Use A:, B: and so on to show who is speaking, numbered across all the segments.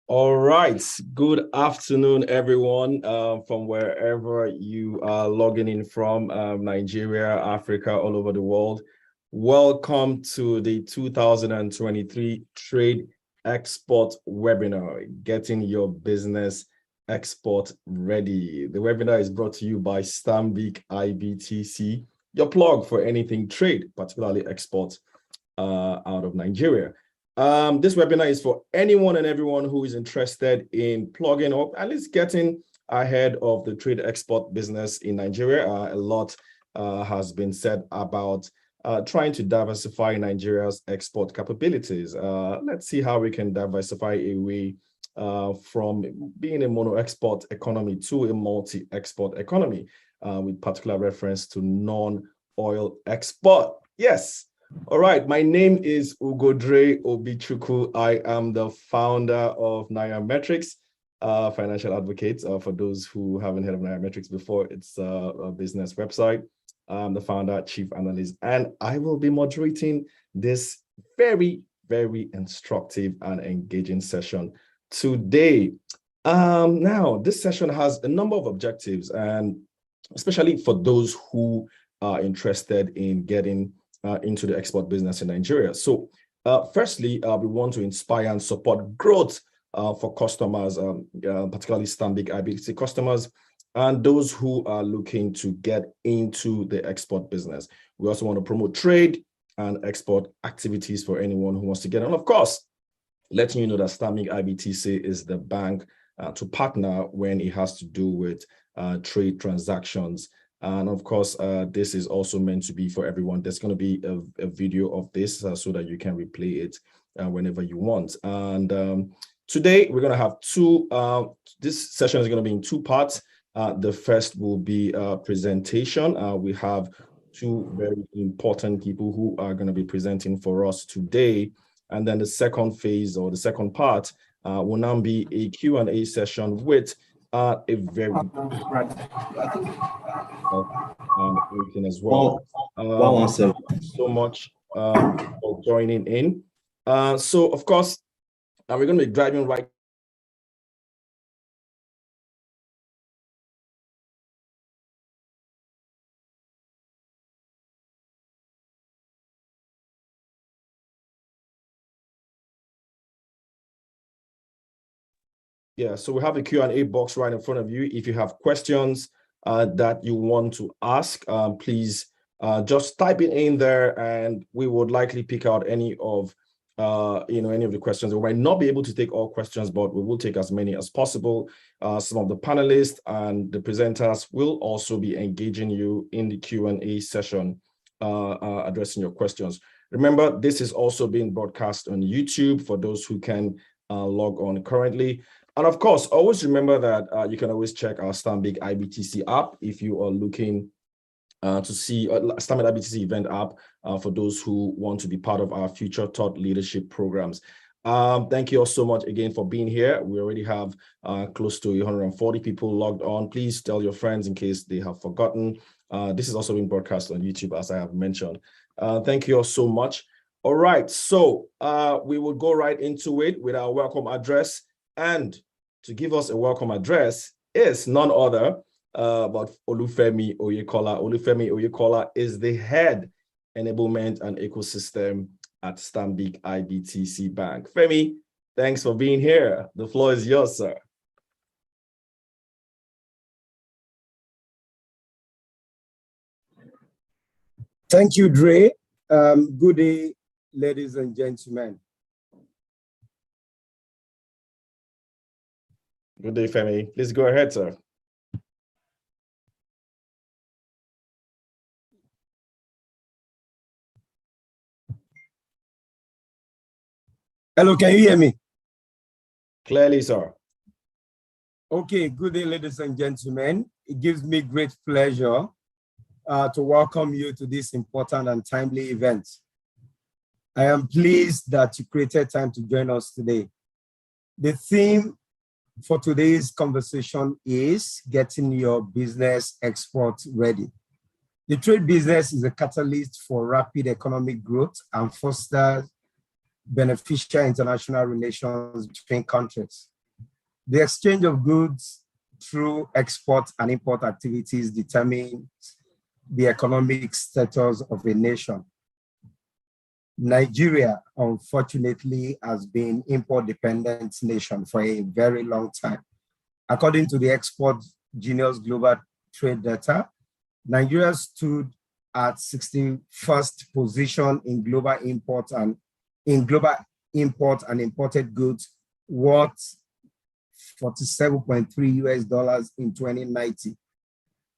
A: All right. Good afternoon, everyone, from wherever you are logging in from, Nigeria, Africa, all over the world. Welcome to the 2023 Trade Export Webinar, Getting Your Business Export Ready. The webinar is brought to you by Stanbic IBTC, your plug for anything trade, particularly export out of Nigeria. This webinar is for anyone and everyone who is interested in plugging up, at least getting ahead of the trade export business in Nigeria. A lot has been said about trying to diversify Nigeria's export capabilities. Let's see how we can diversify away from being a mono-export economy to a multi-export economy, with particular reference to non-oil export. Yes. All right, my name is Ugodre Obichukwu. I am the founder of Nairametrics, financial advocate. For those who haven't heard of Nairametrics before, it's a business website. I'm the founder, chief analyst, and I will be moderating this very, very instructive and engaging session today. Now, this session has a number of objectives, and especially for those who are interested in getting into the export business in Nigeria. So firstly, we want to inspire and support growth for customers, particularly Stanbic IBTC customers, and those who are looking to get into the export business. We also want to promote trade and export activities for anyone who wants to get on. Of course, letting you know that Stanbic IBTC is the bank to partner when it has to do with trade transactions. And of course, this is also meant to be for everyone. There's going to be a video of this so that you can replay it whenever you want. And today we're going to have this session is going to be in two parts. The first will be a presentation. We have two very important people who are going to be presenting for us today. And then the second phase, or the second part, will now be a Q&A session with a very as well. So much for joining in. So of course, we're going to be driving right. Yeah, so we have the Q&A box right in front of you. If you have questions that you want to ask, please just type it in there, and we would likely pick out any of any of the questions. We might not be able to take all questions, but we will take as many as possible. Some of the panelists and the presenters will also be engaging you in the Q&A session, addressing your questions. Remember, this is also being broadcast on YouTube for those who can log on currently. And of course, always remember that you can always check our Stanbic IBTC app if you are looking to see Stanbic IBTC event app for those who want to be part of our future thought leadership programs. Thank you all so much again for being here. We already have close to 140 people logged on. Please tell your friends in case they have forgotten. This is also being broadcast on YouTube, as I have mentioned. Thank you all so much. All right, so we will go right into it with our welcome address. And to give us a welcome address is none other but Olufemi Oyekola. Olufemi Oyekola is the head enablement and ecosystem at Stanbic IBTC Bank. Femi, thanks for being here. The floor is yours, sir.
B: Thank you, Dre. Good day, ladies and gentlemen.
A: Good day, Femi. Please go ahead, sir.
B: Hello, can you hear me?
A: Clearly, sir.
B: Okay, good day, ladies and gentlemen. It gives me great pleasure to welcome you to this important and timely event. I am pleased that you created time to join us today. The theme for today's conversation is getting your business export ready. The trade business is a catalyst for rapid economic growth and fosters beneficial international relations between countries. The exchange of goods through export and import activities determines the economic status of a nation. Nigeria, unfortunately, has been import-dependent nation for a very long time. According to the Export Genius Global Trade Data, Nigeria stood at 61st position in global import and imported goods worth $47.3 in 2019.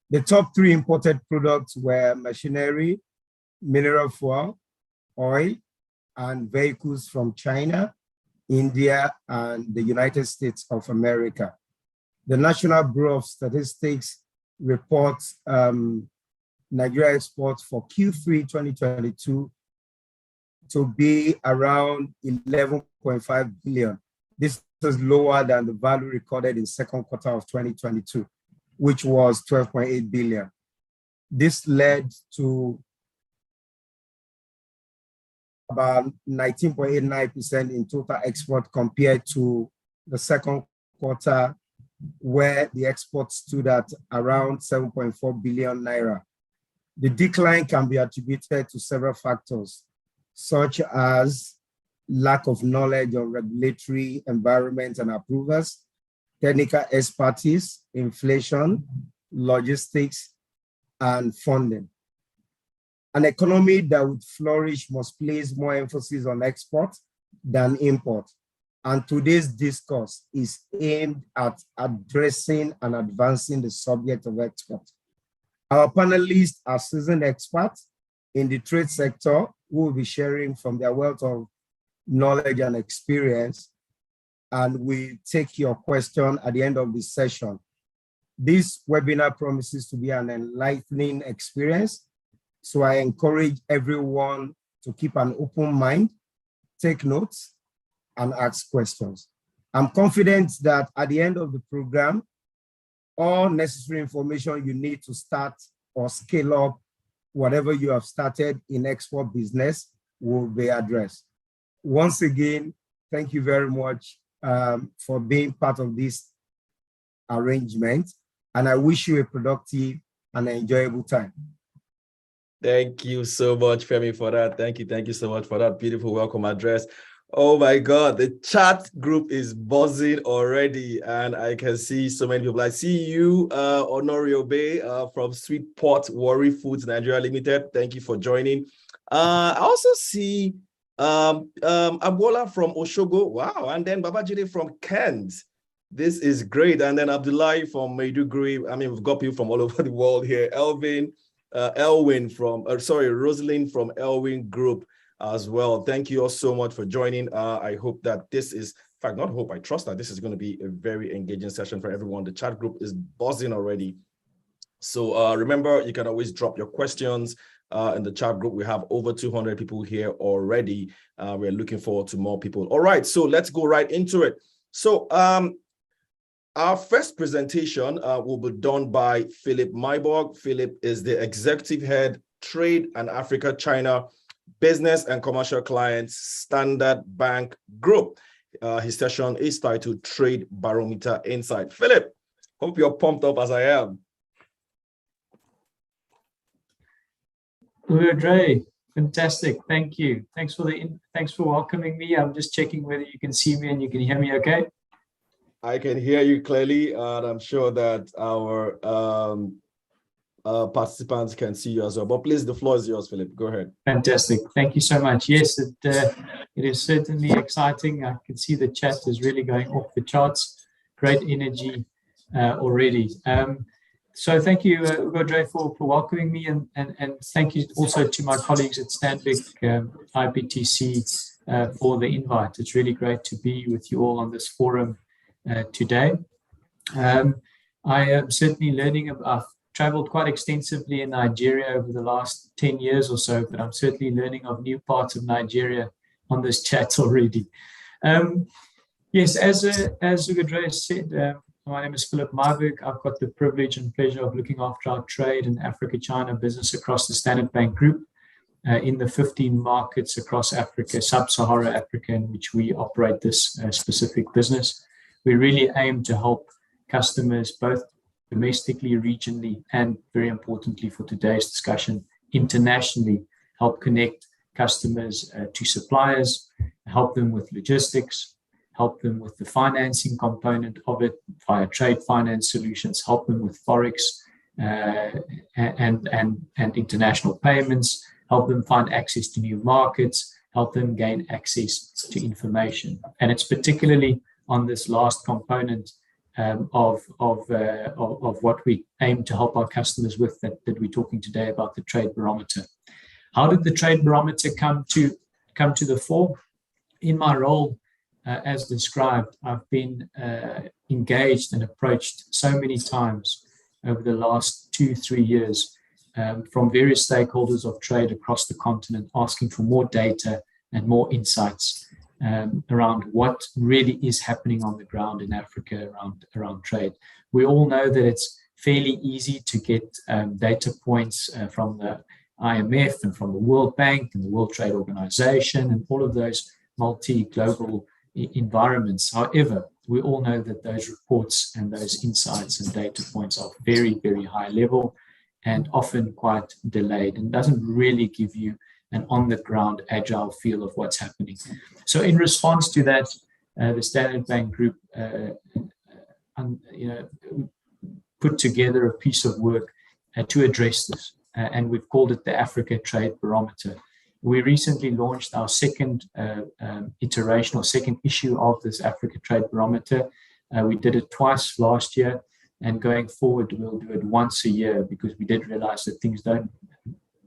B: The top three imported products were machinery, mineral fuel, oil, and vehicles from China, India, and the United States of America. The National Bureau of Statistics reports Nigeria exports for Q3 2022 to be around 11.5 billion. This is lower than the value recorded in second quarter of 2022, which was 12.8 billion. This led to about 19.89% in total export compared to the second quarter, where the exports stood at around 7.4 billion naira. The decline can be attributed to several factors, such as lack of knowledge on regulatory environment and approvals, technical expertise, inflation, logistics, and funding. An economy that would flourish must place more emphasis on export than import. And today's discourse is aimed at addressing and advancing the subject of export. Our panelists are seasoned experts in the trade sector who will be sharing from their wealth of knowledge and experience, and we take your question at the end of this session. This webinar promises to be an enlightening experience, so I encourage everyone to keep an open mind, take notes, and ask questions. I'm confident that at the end of the program, all necessary information you need to start or scale up whatever you have started in export business will be addressed. Once again, thank you very much for being part of this arrangement, and I wish you a productive and enjoyable time.
A: Thank you so much, Femi, for that. Thank you so much for that beautiful welcome address. Oh my God, the chat group is buzzing already, and I can see so many people. I see you, Honorio Bay from Sweetport Worry Foods Nigeria Limited. Thank you for joining. I also see Abola from Oshogo. Wow, and then Babajide from Kent. This is great. And then Abdullahi from Maiduguri. I mean, we've got people from all over the world here. Rosalind from Elwin Group as well. Thank you all so much for joining. I hope that this is, in fact, not hope, I trust that this is going to be a very engaging session for everyone. The chat group is buzzing already. So remember, you can always drop your questions in the chat group. We have over 200 people here already. We're looking forward to more people. All right, so let's go right into it. So our first presentation will be done by Philip Myborg. Philip is the Executive Head, Trade and Africa China Business and Commercial Clients, Standard Bank Group. His session is titled Trade Barometer Insight. Philip, hope you're pumped up as I am.
C: Dre, fantastic. Thank you. Thanks for welcoming me. I'm just checking whether you can see me and you can hear me okay.
A: I can hear you clearly, and I'm sure that our participants can see you as well. But please, the floor is yours, Philip. Go ahead.
C: Fantastic. Thank you so much. Yes, it is certainly exciting. I can see the chat is really going off the charts. Great energy already. So thank you, Dre, for welcoming me, and thank you also to my colleagues at Stanbic IBTC for the invite. It's really great to be with you all on this forum today. I am certainly learning. I've traveled quite extensively in Nigeria over the last 10 years or so, but I'm certainly learning of new parts of Nigeria on this chat already. Yes, as Ugodre said, my name is Philip Myborg. I've got the privilege and pleasure of looking after our trade and Africa-China business across the Standard Bank Group in the 15 markets across Africa, Sub-Saharan Africa, in which we operate this specific business. we really aim to help customers both domestically, regionally, and very importantly for today's discussion, internationally, help connect customers to suppliers, help them with logistics, help them with the financing component of it via trade finance solutions, help them with Forex and international payments, help them find access to new markets, help them gain access to information. And it's particularly on this last component of what we aim to help our customers with that we're talking today about the trade barometer. How did the trade barometer come to the fore? In my role, as described, I've been engaged and approached so many times over the last 2-3 years from various stakeholders of trade across the continent, asking for more data and more insights around what really is happening on the ground in Africa around trade. We all know that it's fairly easy to get data points from the IMF and from the World Bank and the World Trade Organization and all of those multi-global environments. However, we all know that those reports and those insights and data points are very, very high level and often quite delayed and doesn't really give you an on-the-ground agile feel of what's happening. So in response to that, the Standard Bank Group put together a piece of work to address this, and we've called it the Africa Trade Barometer. We recently launched our second iteration or second issue of this Africa Trade Barometer. We did it twice last year, and going forward, we'll do it once a year because we did realize that things don't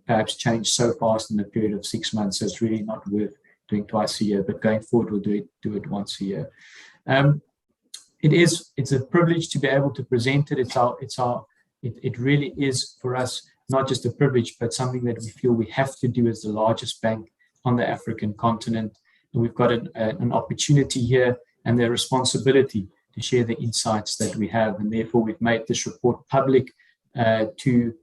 C: perhaps change so fast in a period of 6 months. So it's really not worth doing twice a year, but going forward, we'll do it once a year. It's a privilege to be able to present it. It really is for us not just a privilege, but something that we feel we have to do as the largest bank on the African continent. And we've got an opportunity here and the responsibility to share the insights that we have. And therefore, we've made this report public to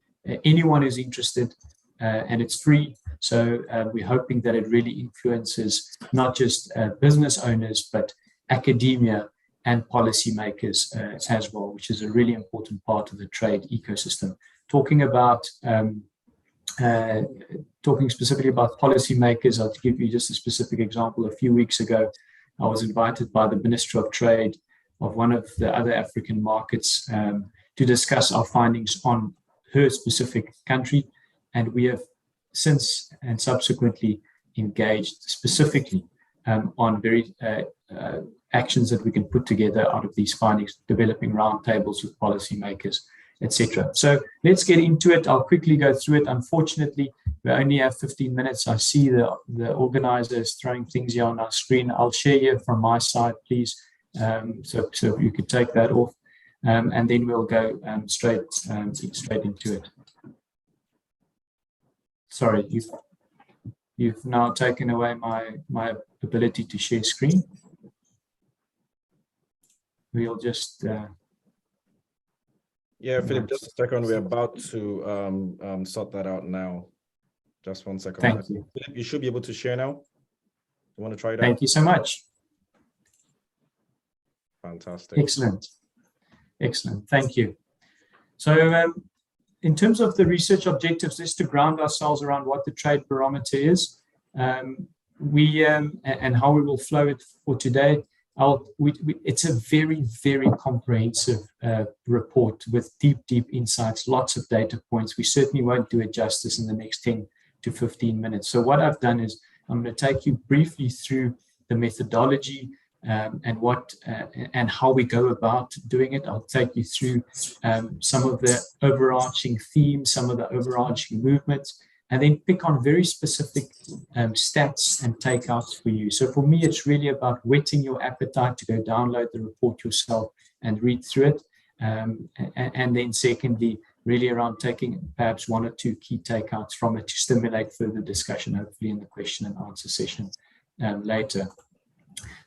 C: anyone who's interested, and it's free. So we're hoping that it really influences not just business owners, but academia and policymakers as well, which is a really important part of the trade ecosystem. Talking specifically about policymakers, I'll give you just a specific example. A few weeks ago, I was invited by the Minister of Trade of one of the other African markets to discuss our findings on her specific country. And we have since and subsequently engaged specifically on very actions that we can put together out of these findings, developing roundtables with policymakers, etc. So let's get into it. I'll quickly go through it. Unfortunately, we only have 15 minutes. I see the organizers throwing things here on our screen. I'll share here from my side, please. So you could take that off, and then we'll go straight into it. Sorry, you've now taken away my ability to share screen. We'll just
A: yeah, Philip, just a second. We're about to sort that out now. Just 1 second.
C: Thank you.
A: Philip, you should be able to share now. You want to try it out?
C: Thank you so much.
A: Fantastic.
C: Excellent. Thank you. So in terms of the research objectives, just to ground ourselves around what the trade barometer is, and how we will flow it for today. It's a very, very comprehensive report with deep insights, lots of data points. We certainly won't do it justice in the next 10 to 15 minutes. So what I've done is I'm going to take you briefly through the methodology and what and how we go about doing it. I'll take you through some of the overarching themes, some of the overarching movements, and then pick on very specific stats and takeouts for you. So for me, it's really about whetting your appetite to go download the report yourself and read through it. And then secondly, really around taking perhaps 1 or 2 key takeouts from it to stimulate further discussion, hopefully in the question and answer session later.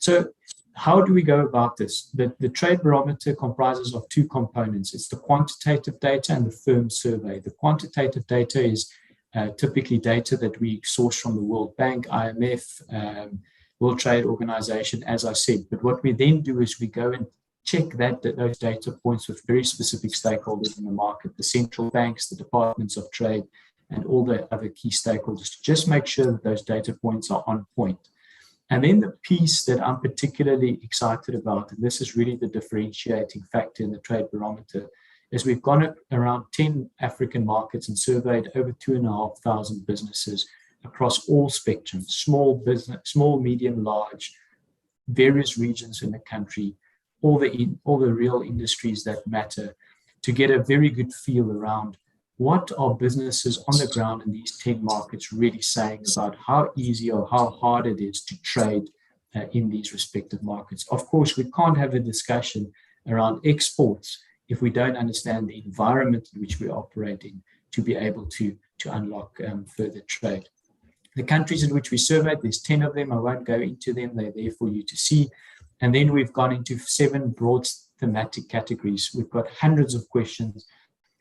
C: So how do we go about this? The trade barometer comprises of 2 components. It's the quantitative data and the firm survey. The quantitative data is typically data that we source from the World Bank, IMF, World Trade Organization, as I said. But what we then do is we go and check those data points with very specific stakeholders in the market, the central banks, the departments of trade, and all the other key stakeholders, to just make sure that those data points are on point. And then the piece that I'm particularly excited about, and this is really the differentiating factor in the trade barometer, is we've gone around 10 African markets and surveyed over 2,500 businesses across all spectrums, small business, small, medium, large, various regions in the country, all the real industries that matter, to get a very good feel around what are businesses on the ground in these 10 markets really saying about how easy or how hard it is to trade in these respective markets. Of course, we can't have a discussion around exports if we don't understand the environment in which we operate in to be able to unlock further trade. The countries in which we surveyed, there's 10 of them. I won't go into them. They're there for you to see. And then we've gone into 7 broad thematic categories. We've got hundreds of questions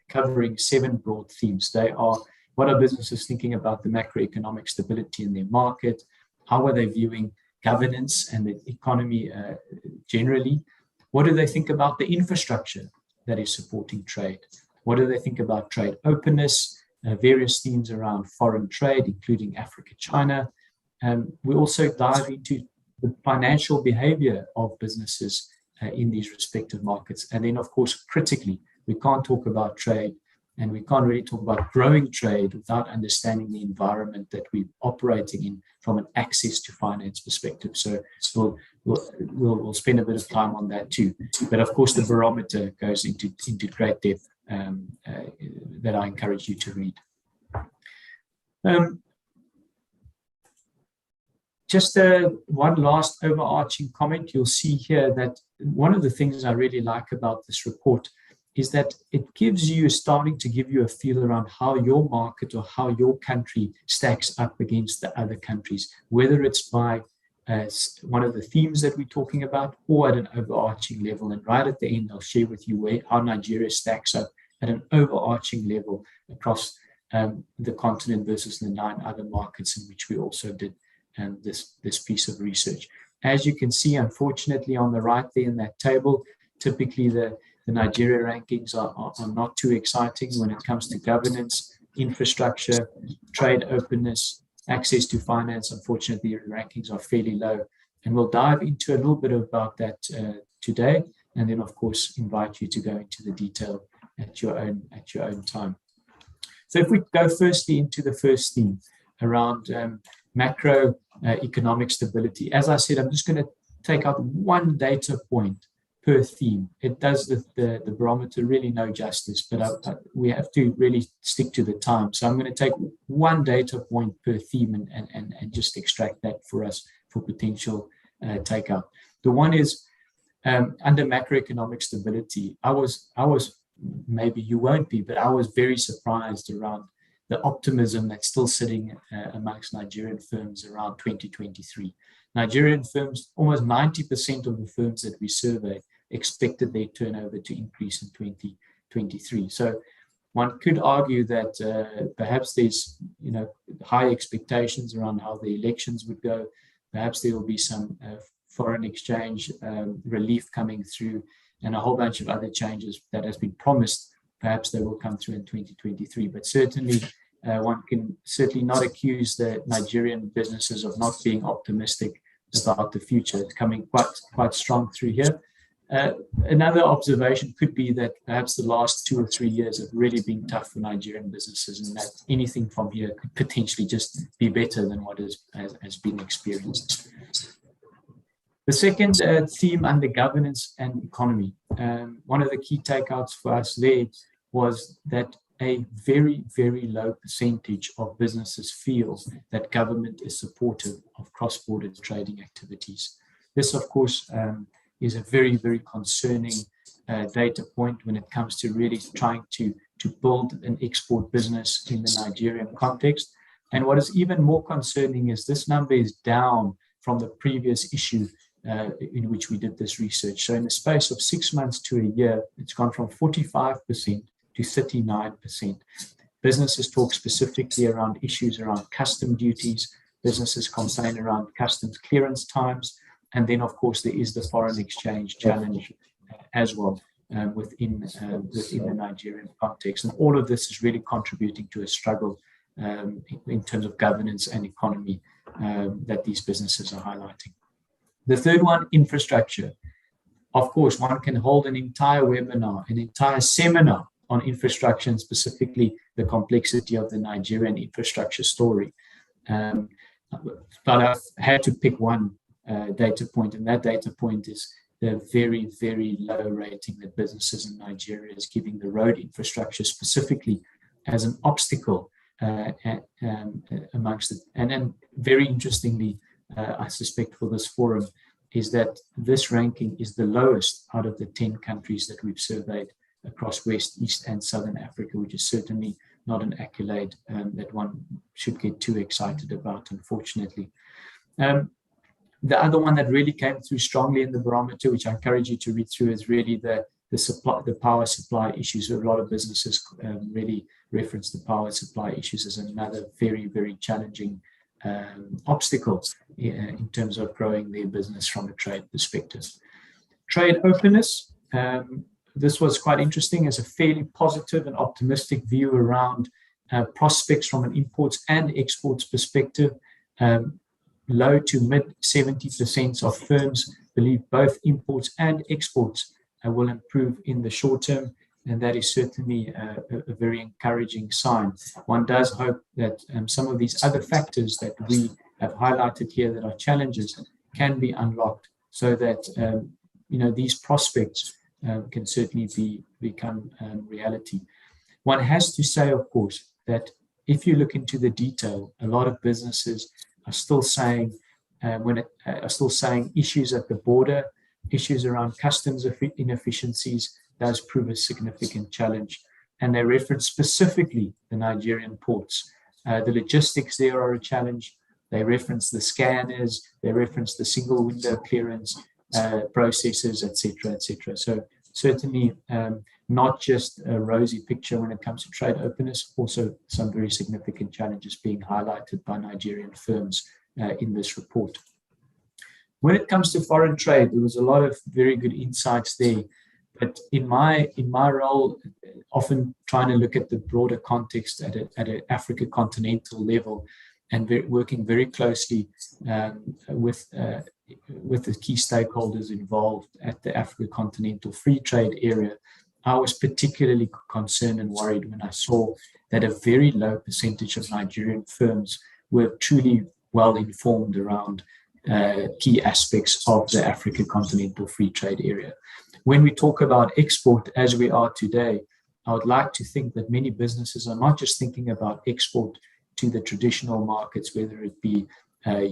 C: covering 7 broad themes. They are, what are businesses thinking about the macroeconomic stability in their market? How are they viewing governance and the economy generally? What do they think about the infrastructure that is supporting trade? What do they think about trade openness? Various themes around foreign trade, including Africa, China. We also dive into the financial behavior of businesses in these respective markets. And then, of course, critically, we can't talk about trade and we can't really talk about growing trade without understanding the environment that we're operating in from an access to finance perspective. So we'll spend a bit of time on that too. But of course, the barometer goes into great depth that I encourage you to read. Just one last overarching comment. You'll see here that one of the things I really like about this report is that it gives you, starting to give you a feel around how your market or how your country stacks up against the other countries, whether it's by one of the themes that we're talking about or at an overarching level. And right at the end, I'll share with you how Nigeria stacks up at an overarching level across the continent versus the 9 other markets in which we also did this piece of research. As you can see, unfortunately, on the right there in that table, typically the Nigeria rankings are not too exciting when it comes to governance, infrastructure, trade openness, access to finance. Unfortunately, the rankings are fairly low. And we'll dive into a little bit about that today, and then, of course, invite you to go into the detail at your own time. So if we go firstly into the first theme around macro economic stability, as I said, I'm just going to take out one data point per theme. It does the barometer really no justice, but we have to really stick to the time. So I'm going to take one data point per theme and just extract that for us for potential takeout. The one is under macroeconomic stability. I was maybe you won't be, but I was very surprised around the optimism that's still sitting amongst Nigerian firms around 2023. Nigerian firms, almost 90% of the firms that we surveyed expected their turnover to increase in 2023. So one could argue that perhaps there's high expectations around how the elections would go. Perhaps there will be some foreign exchange relief coming through and a whole bunch of other changes that has been promised. Perhaps they will come through in 2023, but certainly one can certainly not accuse the Nigerian businesses of not being optimistic about the future. It's coming quite strong through here. Another observation could be that perhaps the last 2 or 3 years have really been tough for Nigerian businesses, and that anything from here could potentially just be better than what has been experienced. The second theme under governance and economy, one of the key takeouts for us there was that a very, very low percentage of businesses feel that government is supportive of cross-border trading activities. This, of course, is a very, very concerning data point when it comes to really trying to build an export business in the Nigerian context. And what is even more concerning is this number is down from the previous issue in which we did this research. So in the space of 6 months to a year, it's gone from 45% to 39%. Businesses talk specifically around issues around custom duties, businesses complain around customs clearance times. And then, of course, there is the foreign exchange challenge as well within the Nigerian context. And all of this is really contributing to a struggle in terms of governance and economy that these businesses are highlighting. The third one, infrastructure. Of course, one can hold an entire webinar, an entire seminar on infrastructure, and specifically the complexity of the Nigerian infrastructure story. But I've had to pick one data point, and that data point is the very, very low rating that businesses in Nigeria is giving the road infrastructure specifically as an obstacle amongst it. And then very interestingly, I suspect for this forum, is that this ranking is the lowest out of the 10 countries that we've surveyed across West, East, and Southern Africa, which is certainly not an accolade that one should get too excited about, unfortunately. The other one that really came through strongly in the barometer, which I encourage you to read through, is really the power supply issues. A lot of businesses really reference the power supply issues as another very, very challenging obstacle in terms of growing their business from a trade perspective. Trade openness. This was quite interesting as a fairly positive and optimistic view around prospects from an imports and exports perspective. Low to mid 70% of firms believe both imports and exports will improve in the short term, and that is certainly a very encouraging sign. One does hope that some of these other factors that we have highlighted here that are challenges can be unlocked, so that these prospects can certainly become reality. One has to say, of course, that if you look into the detail, a lot of businesses are still saying issues at the border, issues around customs inefficiencies does prove a significant challenge. And they reference specifically the Nigerian ports. The logistics there are a challenge. They reference the scanners, they reference the single window clearance processes, etc., etc. So certainly not just a rosy picture when it comes to trade openness, also some very significant challenges being highlighted by Nigerian firms in this report. When it comes to foreign trade, there was a lot of very good insights there. But in my role, often trying to look at the broader context at an Africa continental level, and working very closely with the key stakeholders involved at the Africa Continental Free Trade Area, I was particularly concerned and worried when I saw that a very low percentage of Nigerian firms were truly well informed around key aspects of the Africa Continental Free Trade Area. When we talk about export as we are today, I would like to think that many businesses are not just thinking about export to the traditional markets, whether it be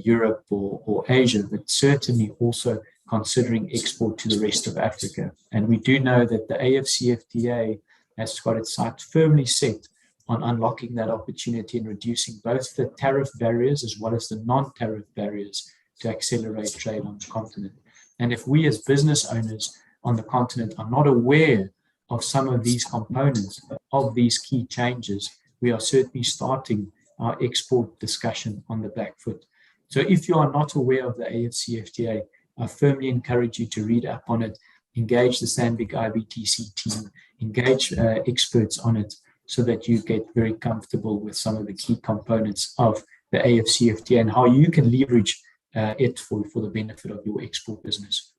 C: Europe or Asia, but certainly also considering export to the rest of Africa. And we do know that the AFCFTA has got its sights firmly set on unlocking that opportunity and reducing both the tariff barriers as well as the non-tariff barriers to accelerate trade on the continent. And if we as business owners on the continent are not aware of some of these components, of these key changes, we are certainly starting our export discussion on the back foot. So if you are not aware of the AFCFTA, I firmly encourage you to read up on it, engage the Stanbic IBTC team, engage experts on it, so that you get very comfortable with some of the key components of the AFCFTA and how you can leverage it for the benefit of your export business.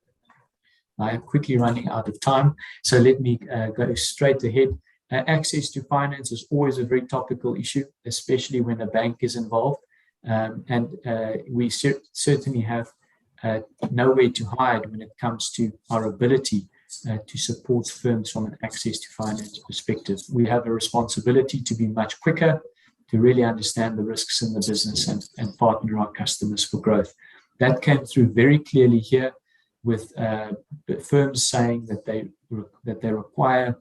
C: I am quickly running out of time, so let me go straight ahead. Access to finance is always a very topical issue, especially when a bank is involved. And we certainly have nowhere to hide when it comes to our ability to support firms from an access to finance perspective. We have a responsibility to be much quicker, to really understand the risks in the business and partner our customers for growth. That came through very clearly here, with firms saying that they require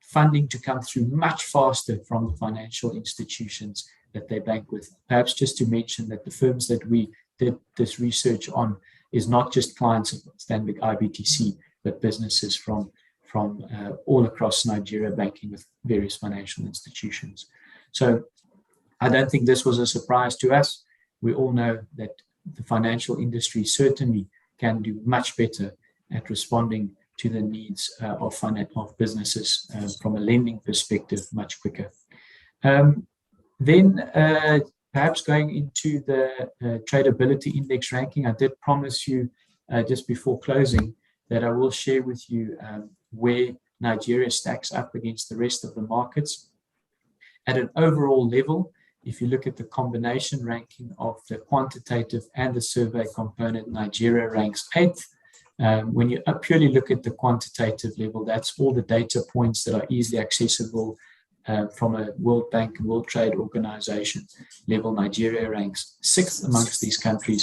C: funding to come through much faster from the financial institutions that they bank with. Perhaps just to mention that the firms that we did this research on is not just clients of Stanbic IBTC, but businesses from all across Nigeria banking with various financial institutions. So I don't think this was a surprise to us. We all know that the financial industry certainly can do much better at responding to the needs of businesses from a lending perspective much quicker. Then perhaps going into the tradability index ranking, I did promise you just before closing that I will share with you where Nigeria stacks up against the rest of the markets. At an overall level, if you look at the combination ranking of the quantitative and the survey component, Nigeria ranks 8th. When you purely look at the quantitative level, that's all the data points that are easily accessible from a World Bank and World Trade Organization level. Nigeria ranks 6th amongst these countries.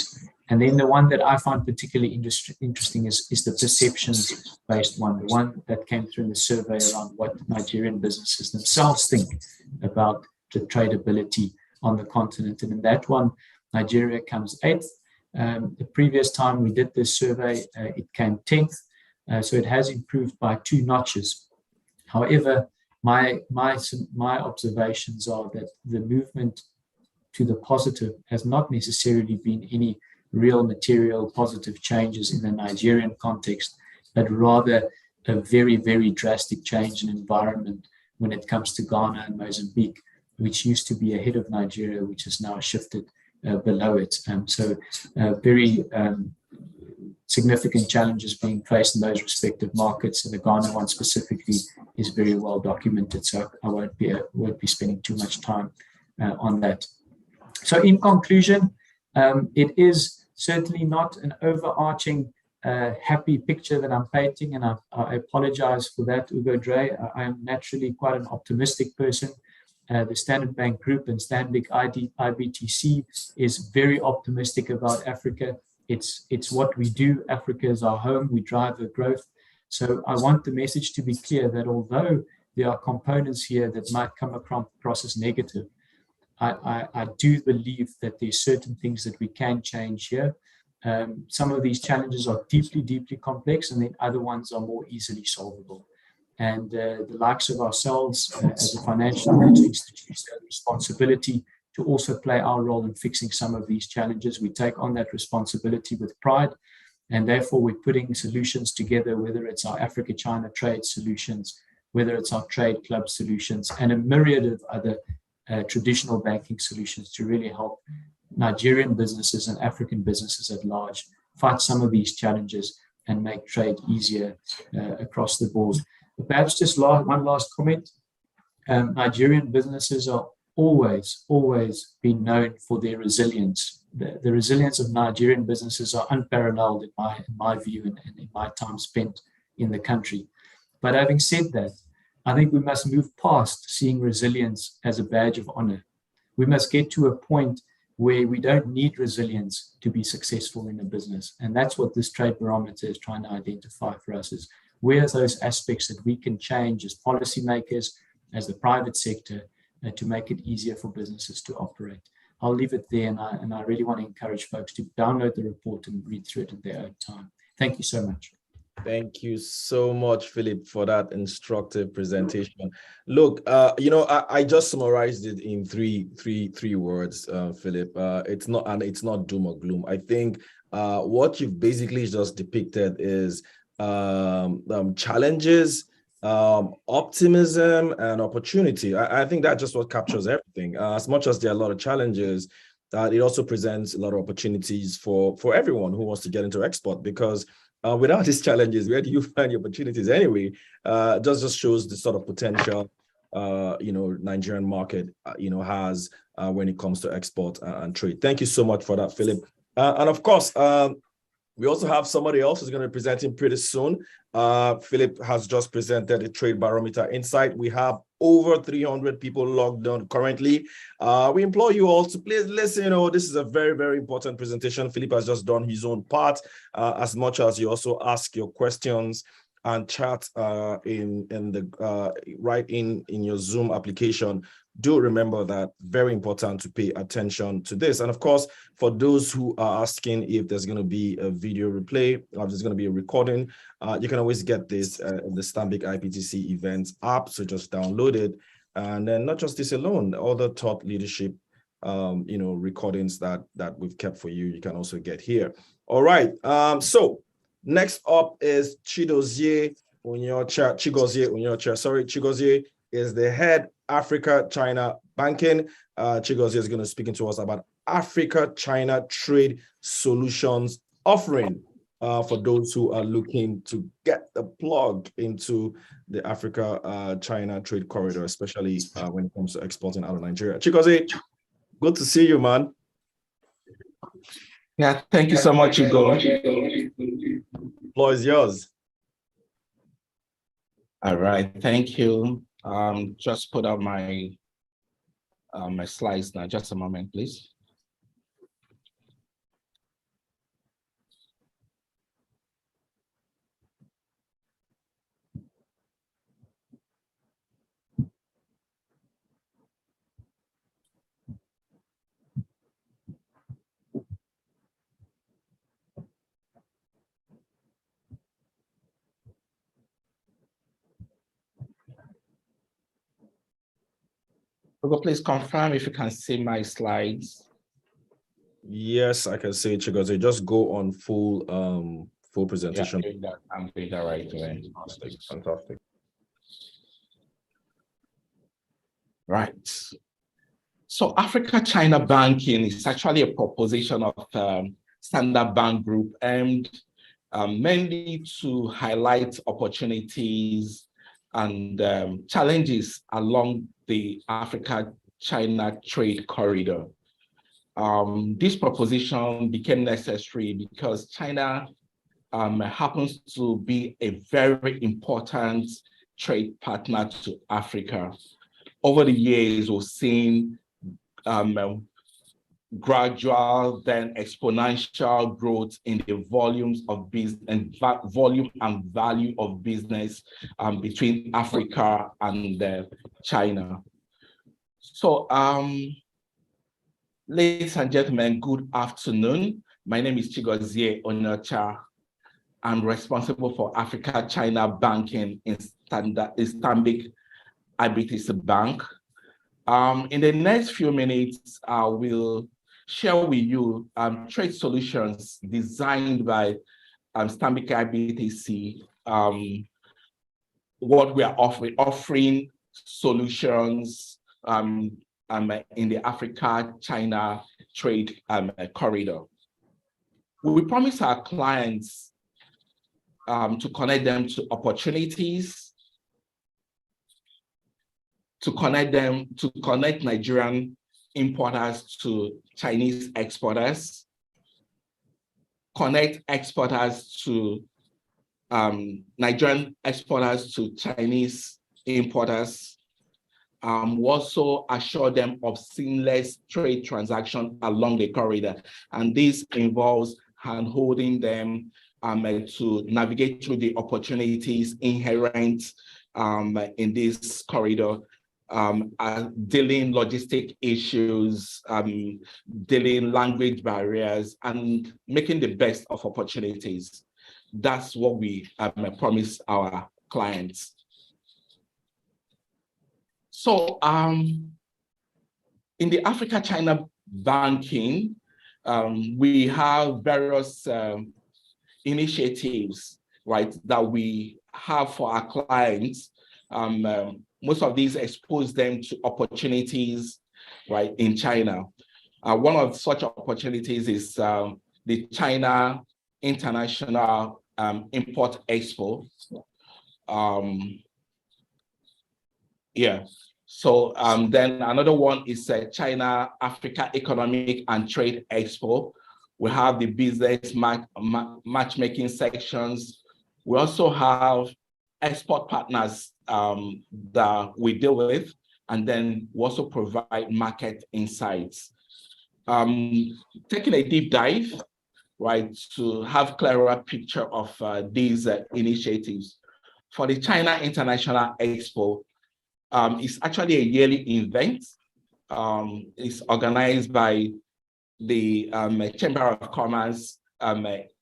C: And then the one that I find particularly interesting is the perceptions-based one, the one that came through in the survey around what Nigerian businesses themselves think about the tradability on the continent. And in that one, Nigeria comes 8th. The previous time we did this survey, it came 10th. So it has improved by 2 notches. However, my observations are that the movement to the positive has not necessarily been any real material positive changes in the Nigerian context, but rather a very, very drastic change in environment when it comes to Ghana and Mozambique, which used to be ahead of Nigeria, which has now shifted below it. So very significant challenges being faced in those respective markets, and the Ghana one specifically is very well documented, so I won't be spending too much time on that. So in conclusion, it is certainly not an overarching happy picture that I'm painting, and I apologize for that, Ugo Dre. I am naturally quite an optimistic person. The Standard Bank Group and Stanbic IBTC is very optimistic about Africa. It's what we do. Africa is our home. We drive the growth. So I want the message to be clear that although there are components here that might come across as negative, I do believe that there's certain things that we can change here. Some of these challenges are deeply, deeply complex, and then other ones are more easily solvable. And the likes of ourselves as a financial institution have a responsibility to also play our role in fixing some of these challenges. We take on that responsibility with pride, and therefore we're putting solutions together, whether it's our Africa-China trade solutions, whether it's our trade club solutions, and a myriad of other traditional banking solutions to really help Nigerian businesses and African businesses at large fight some of these challenges and make trade easier across the board. But perhaps just one last comment. Nigerian businesses are always been known for their resilience. The resilience of Nigerian businesses are unparalleled in my view and in my time spent in the country. But having said that, I think we must move past seeing resilience as a badge of honor. We must get to a point where we don't need resilience to be successful in a business. And that's what this trade barometer is trying to identify for us, is where are those aspects that we can change as policymakers, as the private sector, to make it easier for businesses to operate. I'll leave it there, and I really want to encourage folks to download the report and read through it at their own time. Thank you so much.
A: Thank you so much, Philip, for that instructive presentation. Look, I just summarized it in three words, Philip. It's not doom or gloom. I think what you've basically just depicted is challenges, optimism, and opportunity. I think that just what captures everything. As much as there are a lot of challenges, it also presents a lot of opportunities for everyone who wants to get into export, because without these challenges, where do you find the opportunities anyway? Just shows the sort of potential Nigerian market has when it comes to export and trade. Thank you so much for that, Philip. And of course, we also have somebody else who's going to be presenting pretty soon. Philip has just presented a trade barometer insight. We have over 300 people logged on currently. We implore you all to please listen. This is a very, very important presentation. Philip has just done his own part, as much as you also ask your questions and chat in your Zoom application. Do remember that very important to pay attention to this. And of course, for those who are asking if there's going to be a video replay or if there's going to be a recording, you can always get this in the Stanbic IBTC events app. So just download it. And then not just this alone, other top leadership recordings that we've kept for you. You can also get here. All right. So next up is Chigozie Onyocha. Sorry, Chigozie is the head Africa China banking. Chigozie is going to speak to us about Africa China trade solutions offering for those who are looking to get the plug into the Africa China trade corridor, especially when it comes to exporting out of Nigeria. Chigozie, good to see you, man.
D: Yeah, thank you so much, Hugo.
A: Floor is yours.
D: All right, thank you. Just put up my my slides now. Just a moment, please. Hugo, please confirm if you can see my slides.
A: Yes, I can see it, Chigozie. Just go on full presentation.
D: Yeah, I'm doing that right away.
A: Fantastic.
D: Right. So Africa China banking is actually a proposition of Standard Bank Group aimed mainly to highlight opportunities and challenges along the Africa-China trade corridor. This proposition became necessary because China happens to be a very important trade partner to Africa. Over the years, we've seen gradual, then exponential growth in the volumes of business and volume and value of business between Africa and China. So, ladies and gentlemen, good afternoon. My name is Chigozie Onyocha. I'm responsible for Africa China banking in Stanbic IBTC Bank. In the next few minutes, I will share with you trade solutions designed by Stanbic IBTC, what we are offering solutions in the Africa-China trade corridor. We promise our clients to connect them to opportunities, to connect Nigerian importers to Chinese exporters, connect exporters to Nigerian exporters to Chinese importers. We also assure them of seamless trade transaction along the corridor. And this involves hand-holding them to navigate through the opportunities inherent in this corridor, dealing logistic issues, dealing language barriers, and making the best of opportunities. That's what we promise our clients. So in the Africa-China banking, we have various initiatives, right, that we have for our clients. Most of these expose them to opportunities, right, in China. One of such opportunities is the China International Import Expo. So then another one is China Africa Economic and Trade Expo. We have the business matchmaking sections. We also have export partners that we deal with, and then we also provide market insights. Taking a deep dive, right, to have clearer picture of these initiatives. For the China International Expo, it's actually a yearly event. It's organized by the Chamber of Commerce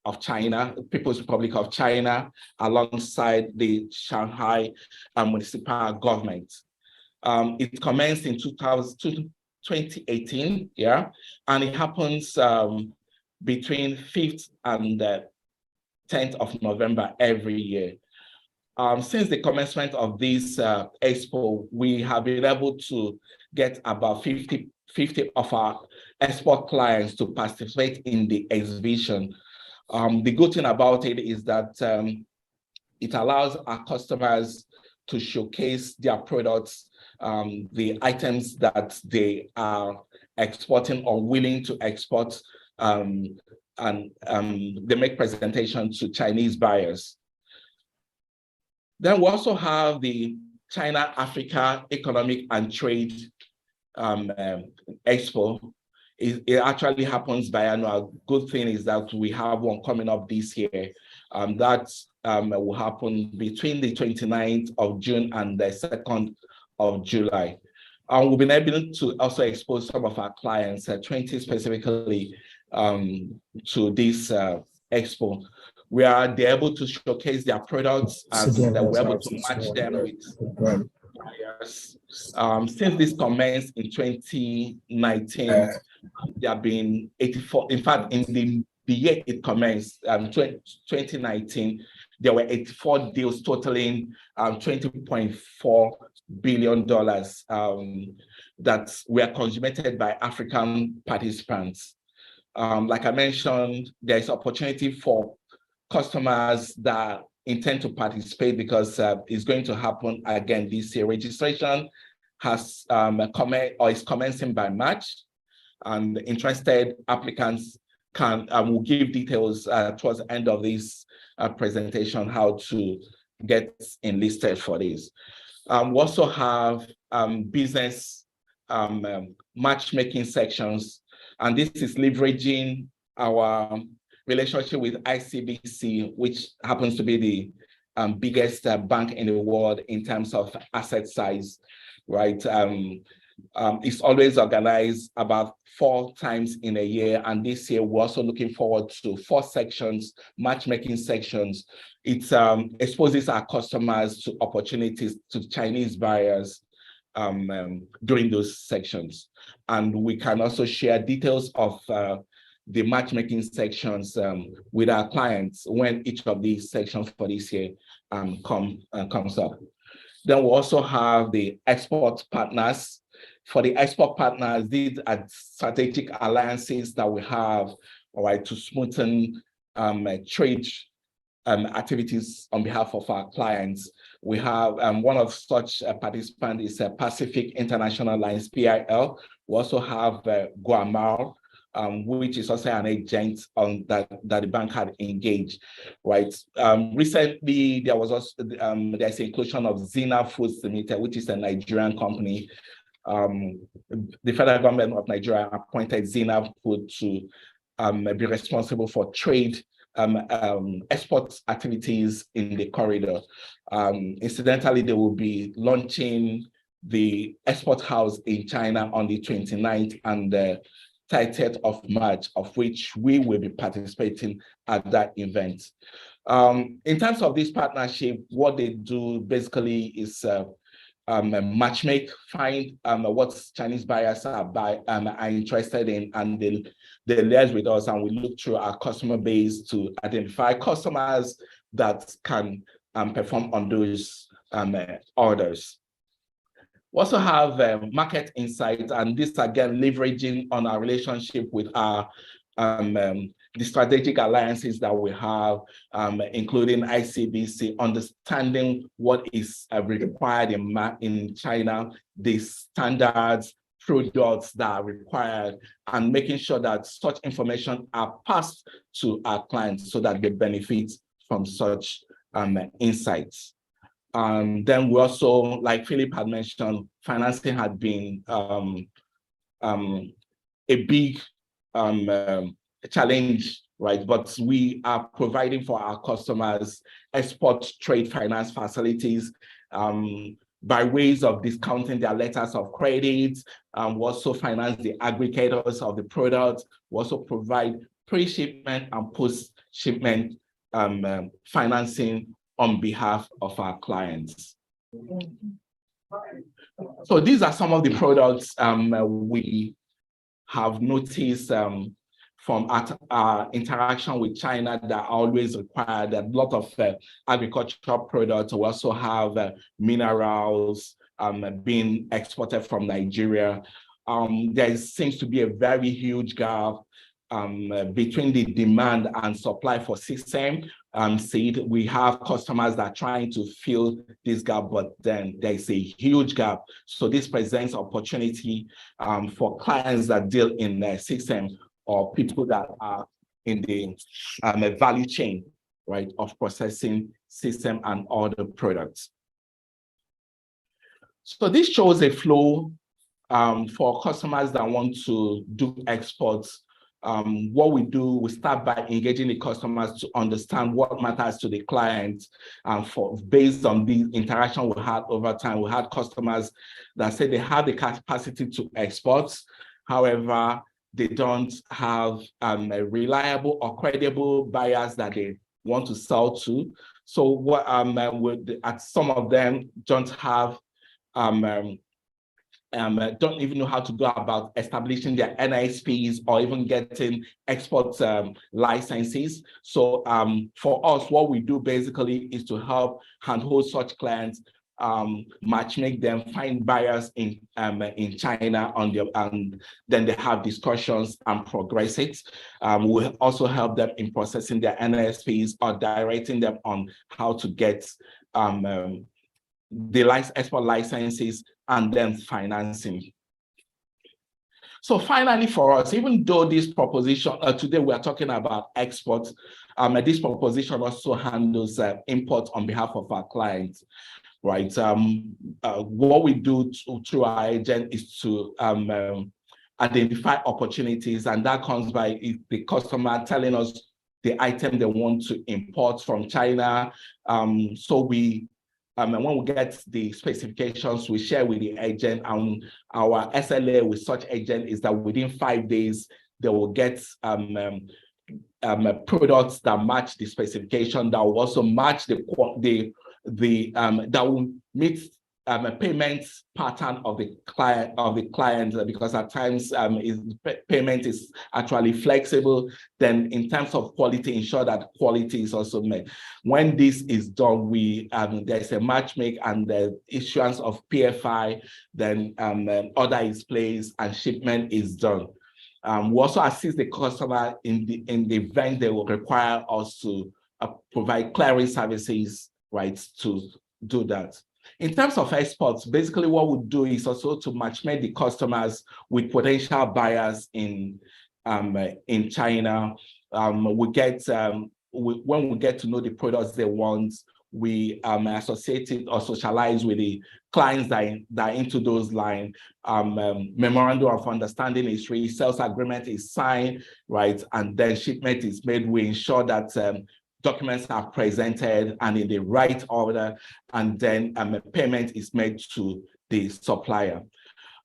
D: of China, People's Republic of China, alongside the Shanghai municipal government. It commenced in 2018, yeah, and it happens between 5th and 10th of November every year. Since the commencement of this expo, we have been able to get about 50 of our export clients to participate in the exhibition. The good thing about it is that it allows our customers to showcase their products, the items that they are exporting or willing to export, and they make presentation to Chinese buyers. Then we also have the China Africa Economic and Trade Expo. It actually happens biannual. Good thing is that we have one coming up this year. That will happen between the 29th of June and the 2nd of July. We've been able to also expose some of our clients, 20 specifically, to this expo, where they're able to showcase their products and we're able to match them with buyers. Since this commenced in 2019, there have been 84, in fact, in the year it commenced, 2019, there were 84 deals totaling $20.4 billion that were consummated by African participants. Like I mentioned, there is opportunity for customers that intend to participate because it's going to happen again this year. Registration has is commencing by March, and interested applicants will give details towards the end of this presentation how to get enlisted for this. We also have business matchmaking sections, and this is leveraging our relationship with ICBC, which happens to be the biggest bank in the world in terms of asset size, right? It's always organized about 4 times in a year, and this year we're also looking forward to 4 sections, matchmaking sections. It exposes our customers to opportunities to Chinese buyers during those sections, and we can also share details of the matchmaking sections with our clients when each of these sections for this year comes up. Then we also have the export partners. For the export partners, these are strategic alliances that we have, all right, to smoothen trade activities on behalf of our clients. We have one of such participants is Pacific International Lines, PIL. We also have Guamal, which is also an agent on that the bank had engaged, right? Recently, there was also there's inclusion of Zina Foods Limited, which is a Nigerian company. The federal government of Nigeria appointed Zina Food to be responsible for trade export activities in the corridor. Incidentally, they will be launching the export house in China on the 29th and the 30th of March, of which we will be participating at that event. In terms of this partnership, what they do basically is matchmake, find what Chinese buyers are interested in, and they liaise with us, and we look through our customer base to identify customers that can perform on those orders. We also have market insights, and this again leveraging on our relationship with our the strategic alliances that we have, including ICBC, understanding what is required in China, the standards, products that are required, and making sure that such information are passed to our clients so that they benefit from such insights. Then we also, like Philip had mentioned, financing had been a big challenge, right? But we are providing for our customers export trade finance facilities by ways of discounting their letters of credit. We also finance the aggregators of the products. We also provide pre-shipment and post-shipment financing on behalf of our clients. So these are some of the products we have noticed from our interaction with China that always required a lot of agricultural products. We also have minerals being exported from Nigeria. There seems to be a very huge gap between the demand and supply for system seed. We have customers that are trying to fill this gap, but then there's a huge gap. So this presents opportunity for clients that deal in system or people that are in the value chain, right, of processing system and other products. So this shows a flow for customers that want to do exports. What we do, we start by engaging the customers to understand what matters to the client. Based on the interaction we had over time, we had customers that said they have the capacity to export. However, they don't have a reliable or credible buyers that they want to sell to. So what some of them don't have don't even know how to go about establishing their NISPs or even getting export licenses. So for us, what we do basically is to help handhold such clients, matchmake them, find buyers in China and then they have discussions and progress it. We'll also help them in processing their NISPs or directing them on how to get the export licenses and then financing. So finally for us, even though this proposition, today we are talking about export, this proposition also handles import on behalf of our clients, right? What we do through our agent is to identify opportunities, and that comes by the customer telling us the item they want to import from China. So we and when we get the specifications, we share with the agent, and our SLA with such agent is that within 5 days, they will get products that match the specification, that will also match that will meet a payment pattern of the client, because at times payment is actually flexible. Then in terms of quality, ensure that quality is also met. When this is done, we there's a matchmake and the issuance of PFI, then order is placed and shipment is done. We also assist the customer in the event they will require us to provide clearing services, right, to do that. In terms of exports, basically what we do is also to matchmake the customers with potential buyers in China. When we get to know the products they want, we associate it or socialize with the clients that are into those lines. Memorandum of understanding is free, sales agreement is signed, right, and then shipment is made. We ensure that documents are presented and in the right order, and then a payment is made to the supplier.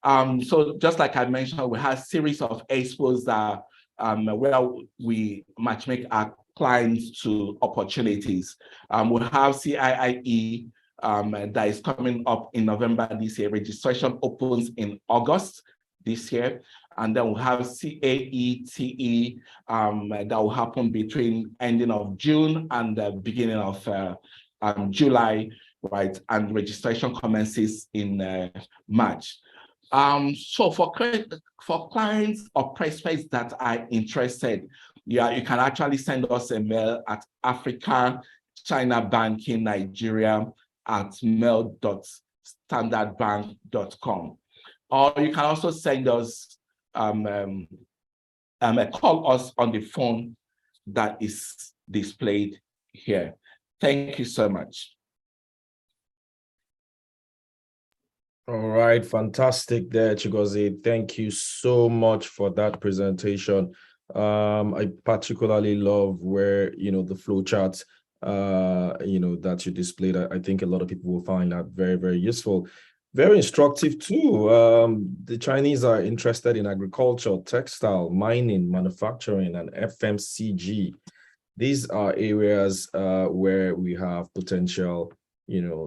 D: So just like I mentioned, we have a series of expos that where we matchmake our clients to opportunities. We have CIIE that is coming up in November this year. Registration opens in August this year. And then we'll have CAETE that will happen between ending of June and the beginning of July, right? And registration commences in March. So for clients or prospects that are interested, you can actually send us a mail at africa-china-banking-nigeria@mail.standardbank.com. Or you can also send us call us on the phone that is displayed here. Thank you so much.
A: All right, fantastic there, Chigozie. Thank you so much for that presentation. I particularly love where, the flow charts, that you displayed. I think a lot of people will find that very, very useful. Very instructive too. The Chinese are interested in agriculture, textile, mining, manufacturing, and FMCG. These are areas where we have potential,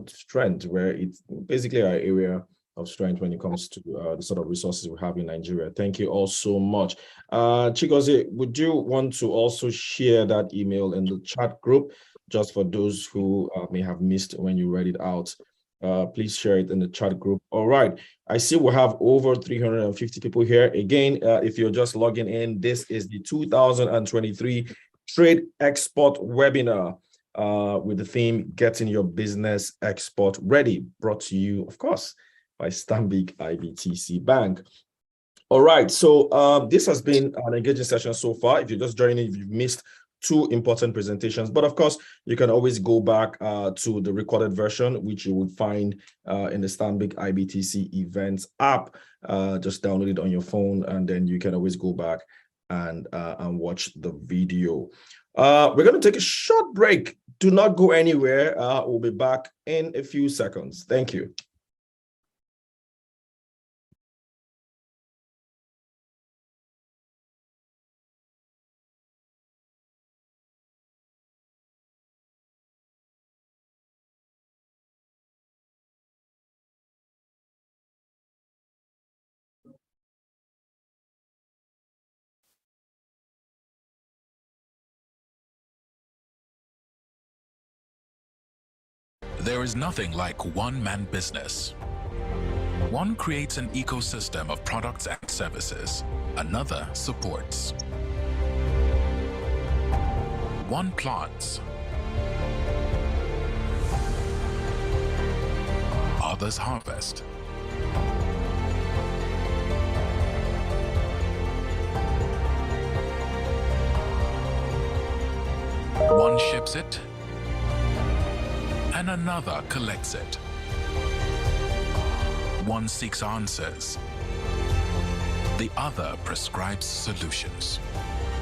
A: strength, where it's basically our area strength when it comes to the sort of resources we have in Nigeria. Thank you all so much. Chigozie, would you want to also share that email in the chat group, just for those who may have missed when you read it out? Please share it in the chat group. All right. I see we have over 350 people here. Again, if you're just logging in, this is the 2023 Trade Export Webinar with the theme Getting Your Business Export Ready, brought to you, of course, by Stanbic IBTC Bank. All right. So this has been an engaging session so far. If you're just joining, if you've missed two important presentations, but of course you can always go back to the recorded version, which you would find in the Stanbic IBTC events app. Just download it on your phone, and then you can always go back and watch the video. We're going to take a short break. Do not go anywhere. We'll be back in a few seconds. Thank you.
E: There is nothing like one-man business. One creates an ecosystem of products and services. Another supports. One plants. Others harvest. One ships it, and another collects it. One seeks answers, the other prescribes solutions.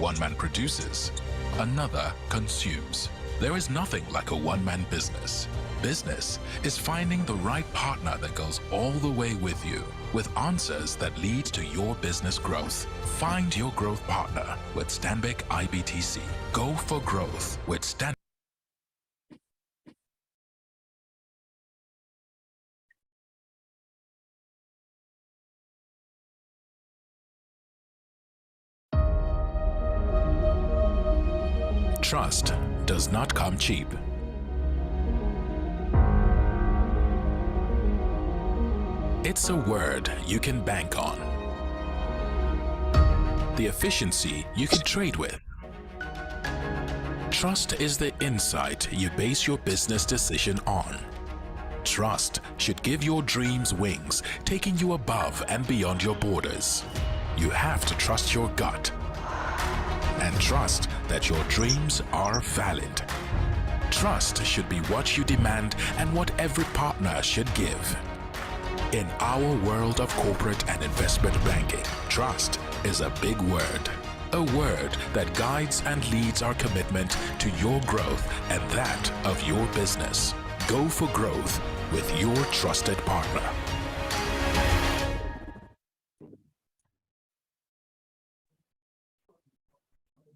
E: One man produces, another consumes. There is nothing like a one-man business. Business is finding the right partner that goes all the way with you, with answers that lead to your business growth. Find your growth partner with Stanbic IBTC. Go for growth with Stanbic. Trust does not come cheap. It's a word you can bank on. The efficiency you can trade with. Trust is the insight you base your business decision on. Trust should give your dreams wings, taking you above and beyond your borders. You have to trust your gut and trust that your dreams are valid. Trust should be what you demand and what every partner should give. In our world of corporate and investment banking, trust is a big word. A word that guides and leads our commitment to your growth and that of your business. Go for growth with your trusted partner.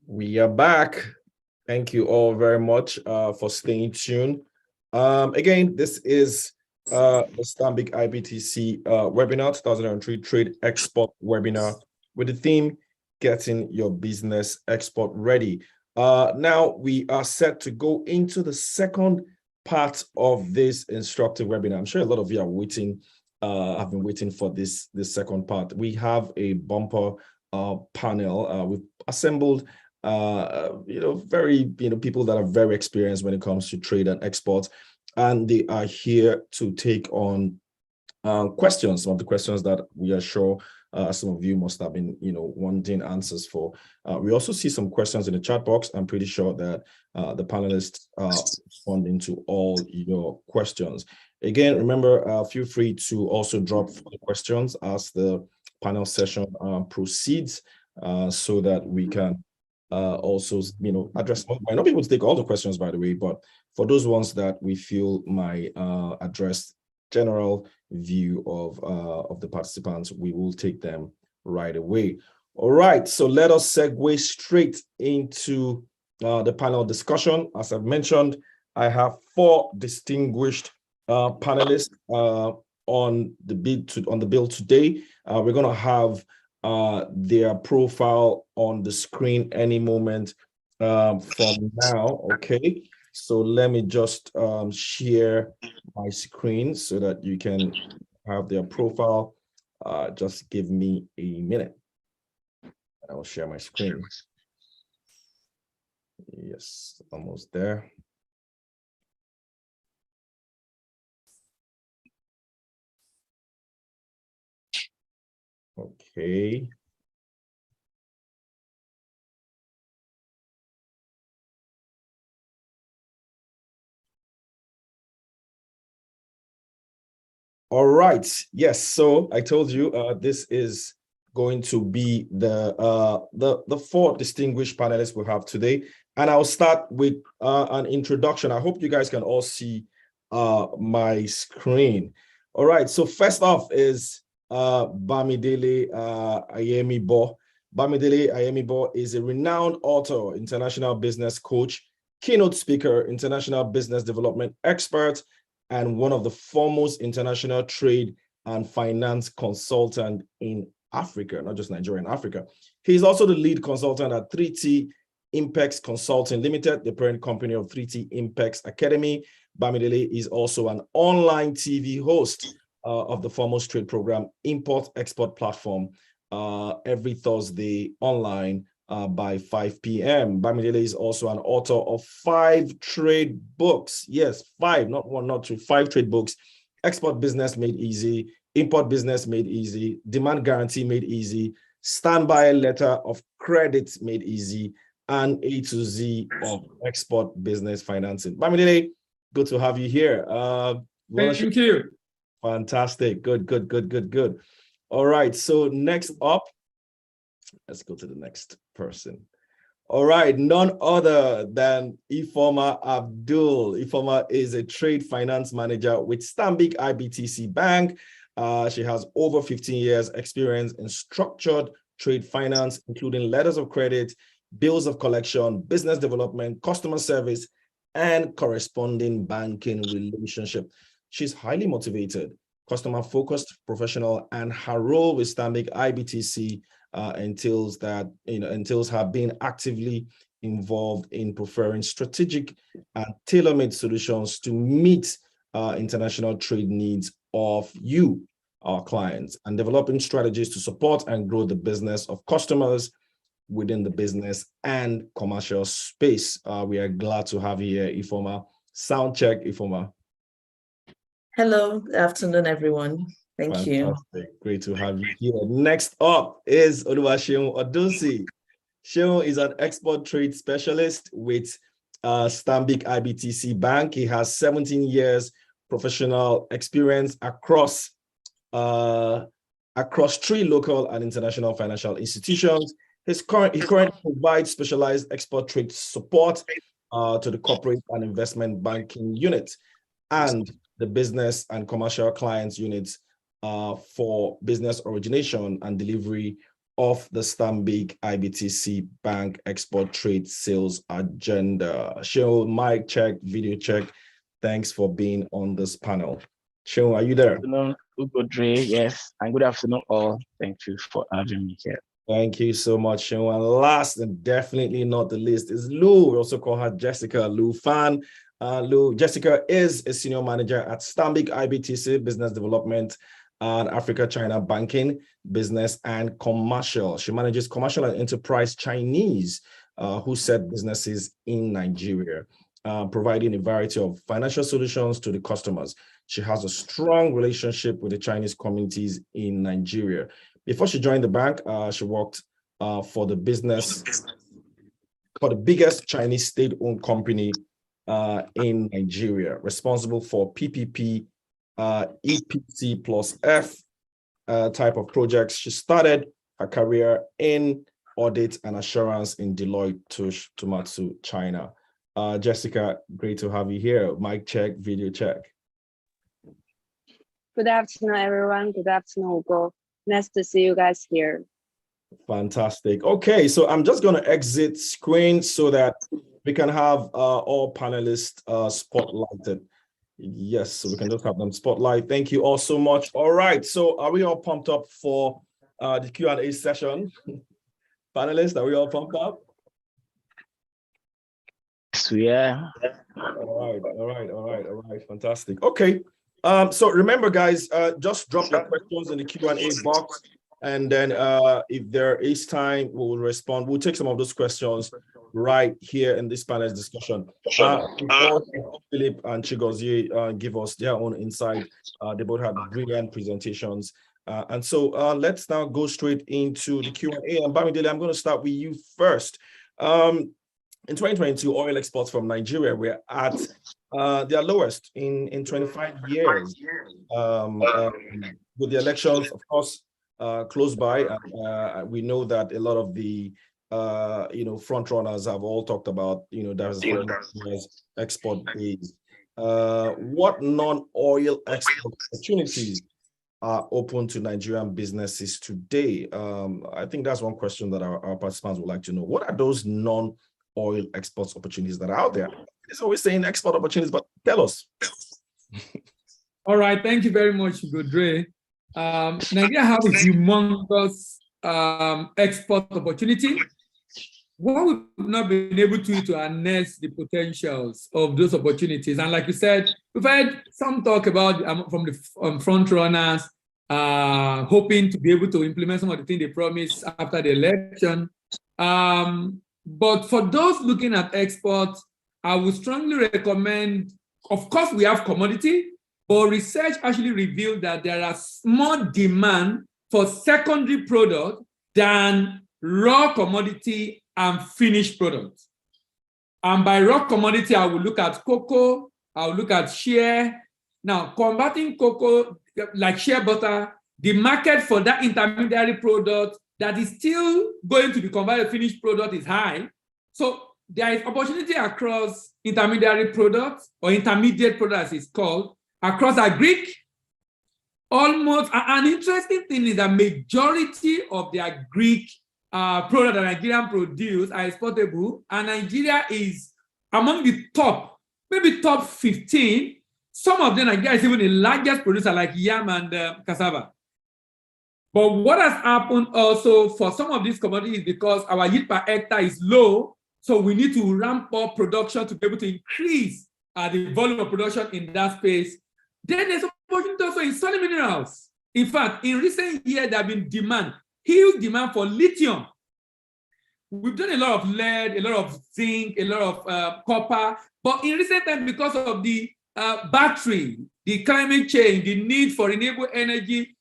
A: We are back. Thank you all very much for staying tuned. Again, this is the Stanbic IBTC webinar, 2003 Trade Export Webinar, with the theme, Getting Your Business Export Ready. Now we are set to go into the second part of this instructive webinar. I'm sure a lot of you are waiting, have been waiting for this second part. We have a bumper panel. We've assembled people that are very experienced when it comes to trade and export, and they are here to take on questions, some of the questions that we are sure some of you must have been wanting answers for. We also see some questions in the chat box. I'm pretty sure that the panelists are responding to all your questions. Again, remember, feel free to also drop further questions as the panel session proceeds, so that we can also address. Might not be able to take all the questions, by the way, but for those ones that we feel might address general view of the participants, we will take them right away. All right, so let us segue straight into the panel discussion. As I've mentioned, I have four distinguished panelists on the bill today. We're going to have their profile on the screen any moment from now. Okay, so let me just share my screen so that you can have their profile. Just give me a minute. I will share my screen. Yes, almost there. Okay. All right. Yes. So I told you this is going to be the four distinguished panelists we have today, and I'll start with an introduction. I hope you guys can all see my screen. All right. So first off is Bamidele Ayemibo. Bamidele Ayemibo is a renowned author, international business coach, keynote speaker, international business development expert, and one of the foremost international trade and finance consultant in Africa, not just Nigeria, in Africa. He's also the lead consultant at 3T Impex Consulting Limited, the parent company of 3T Impex Academy. Bamidele is also an online TV host of the foremost trade program, Import-Export Platform, every Thursday online by 5 p.m. Bamidele is also an author of 5 trade books. Yes, 5, not 1, not 2, 5 trade books. Export Business Made Easy, Import Business Made Easy, Demand Guarantee Made Easy, Standby Letter of Credit Made Easy, and A to Z of Export Business Financing. Bamidele, good to have you here.
F: Thank you.
A: Fantastic. Good. All right. So next up, let's go to the next person. All right, none other than Ifeoma Abdul. Ifeoma is a trade finance manager with Stanbic IBTC Bank. She has over 15 years experience in structured trade finance, including letters of credit, bills of collection, business development, customer service, and corresponding banking relationship. She's highly motivated, customer-focused professional, and her role with Stanbic IBTC entails her being actively involved in preferring strategic and tailor-made solutions to meet international trade needs of you, our clients, and developing strategies to support and grow the business of customers within the business and commercial space. We are glad to have you here, Ifeoma. Sound check, Ifeoma.
G: Hello, good afternoon, everyone. Thank you.
A: Great to have you here. Next up is Oluwaseun Odunsi. Seun is an export trade specialist with Stanbic IBTC Bank. He has 17 years professional experience across 3 local and international financial institutions. He currently provides specialized export trade support to the corporate and investment banking unit and the business and commercial clients units for business origination and delivery of the Stanbic IBTC Bank export trade sales agenda. Seun, mic check, video check. Thanks for being on this panel. Seun, are you there?
F: Good afternoon, Ugodre. Yes, and good afternoon all. Thank you for having me here.
A: Thank you so much, Seun. And last and definitely not the least is Lou. We also call her Jessica. Lou Fan. Jessica is a senior manager at Stanbic IBTC Business Development and Africa China Banking, Business and Commercial. She manages commercial and enterprise Chinese who set businesses in Nigeria, providing a variety of financial solutions to the customers. She has a strong relationship with the Chinese communities in Nigeria. Before she joined the bank, she worked for the biggest Chinese state-owned company in Nigeria, responsible for PPP, EPC plus F type of projects. She started her career in audit and assurance in Deloitte Touche Tohmatsu, China. Jessica, great to have you here. Mic check, video check.
H: Good afternoon, everyone. Good afternoon, Ugo. Nice to see you guys here.
A: Fantastic. Okay, so I'm just going to exit screen so that we can have all panelists spotlighted. Yes, so we can just have them spotlight. Thank you all so much. All right, so are we all pumped up for the Q&A session? Panelists, are we all pumped up?
F: Yeah.
A: All right, fantastic. Okay, so remember, guys, just drop your questions in the Q&A box, and then if there is time, we'll respond. We'll take some of those questions right here in this panel's discussion. Before Philip and Chigozie give us their own insight, they both had brilliant presentations. And so let's now go straight into the Q&A. And Bamidele, I'm going to start with you first. In 2022, oil exports from Nigeria were at their lowest in 25 years. With the elections, of course, close by, we know that a lot of the front runners have all talked about there's export base. What non-oil export opportunities are open to Nigerian businesses today? I think that's one question that our participants would like to know. What are those non-oil exports opportunities that are out there? It's always saying export opportunities, but tell us.
I: All right, thank you very much, Godre. Nigeria has a humongous export opportunity. What we've not been able to do to harness the potentials of those opportunities. And like you said, we've had some talk about from the front runners, hoping to be able to implement some of the things they promised after the election. But for those looking at exports, I would strongly recommend, of course, we have commodity, but research actually revealed that there is more demand for secondary product than raw commodity and finished products. And by raw commodity, I will look at cocoa, I will look at shea. Now, converting cocoa, like shea butter, the market for that intermediary product that is still going to be converted to finished product is high. So there is opportunity across intermediary products, or intermediate products it's called, across agric. Almost an interesting thing is that majority of the agric product that Nigerian produce are exportable, and Nigeria is among the top, maybe top 15. Some of them, Nigeria is even the largest producer, like yam and cassava. But what has happened also for some of these commodities, because our yield per hectare is low, so we need to ramp up production to be able to increase the volume of production in that space. Then there's opportunity also in solid minerals. In fact, in recent years, there have been huge demand for lithium. We've done a lot of lead, a lot of zinc, a lot of copper, but in recent times, because of the battery, the climate change, the need for renewable energy,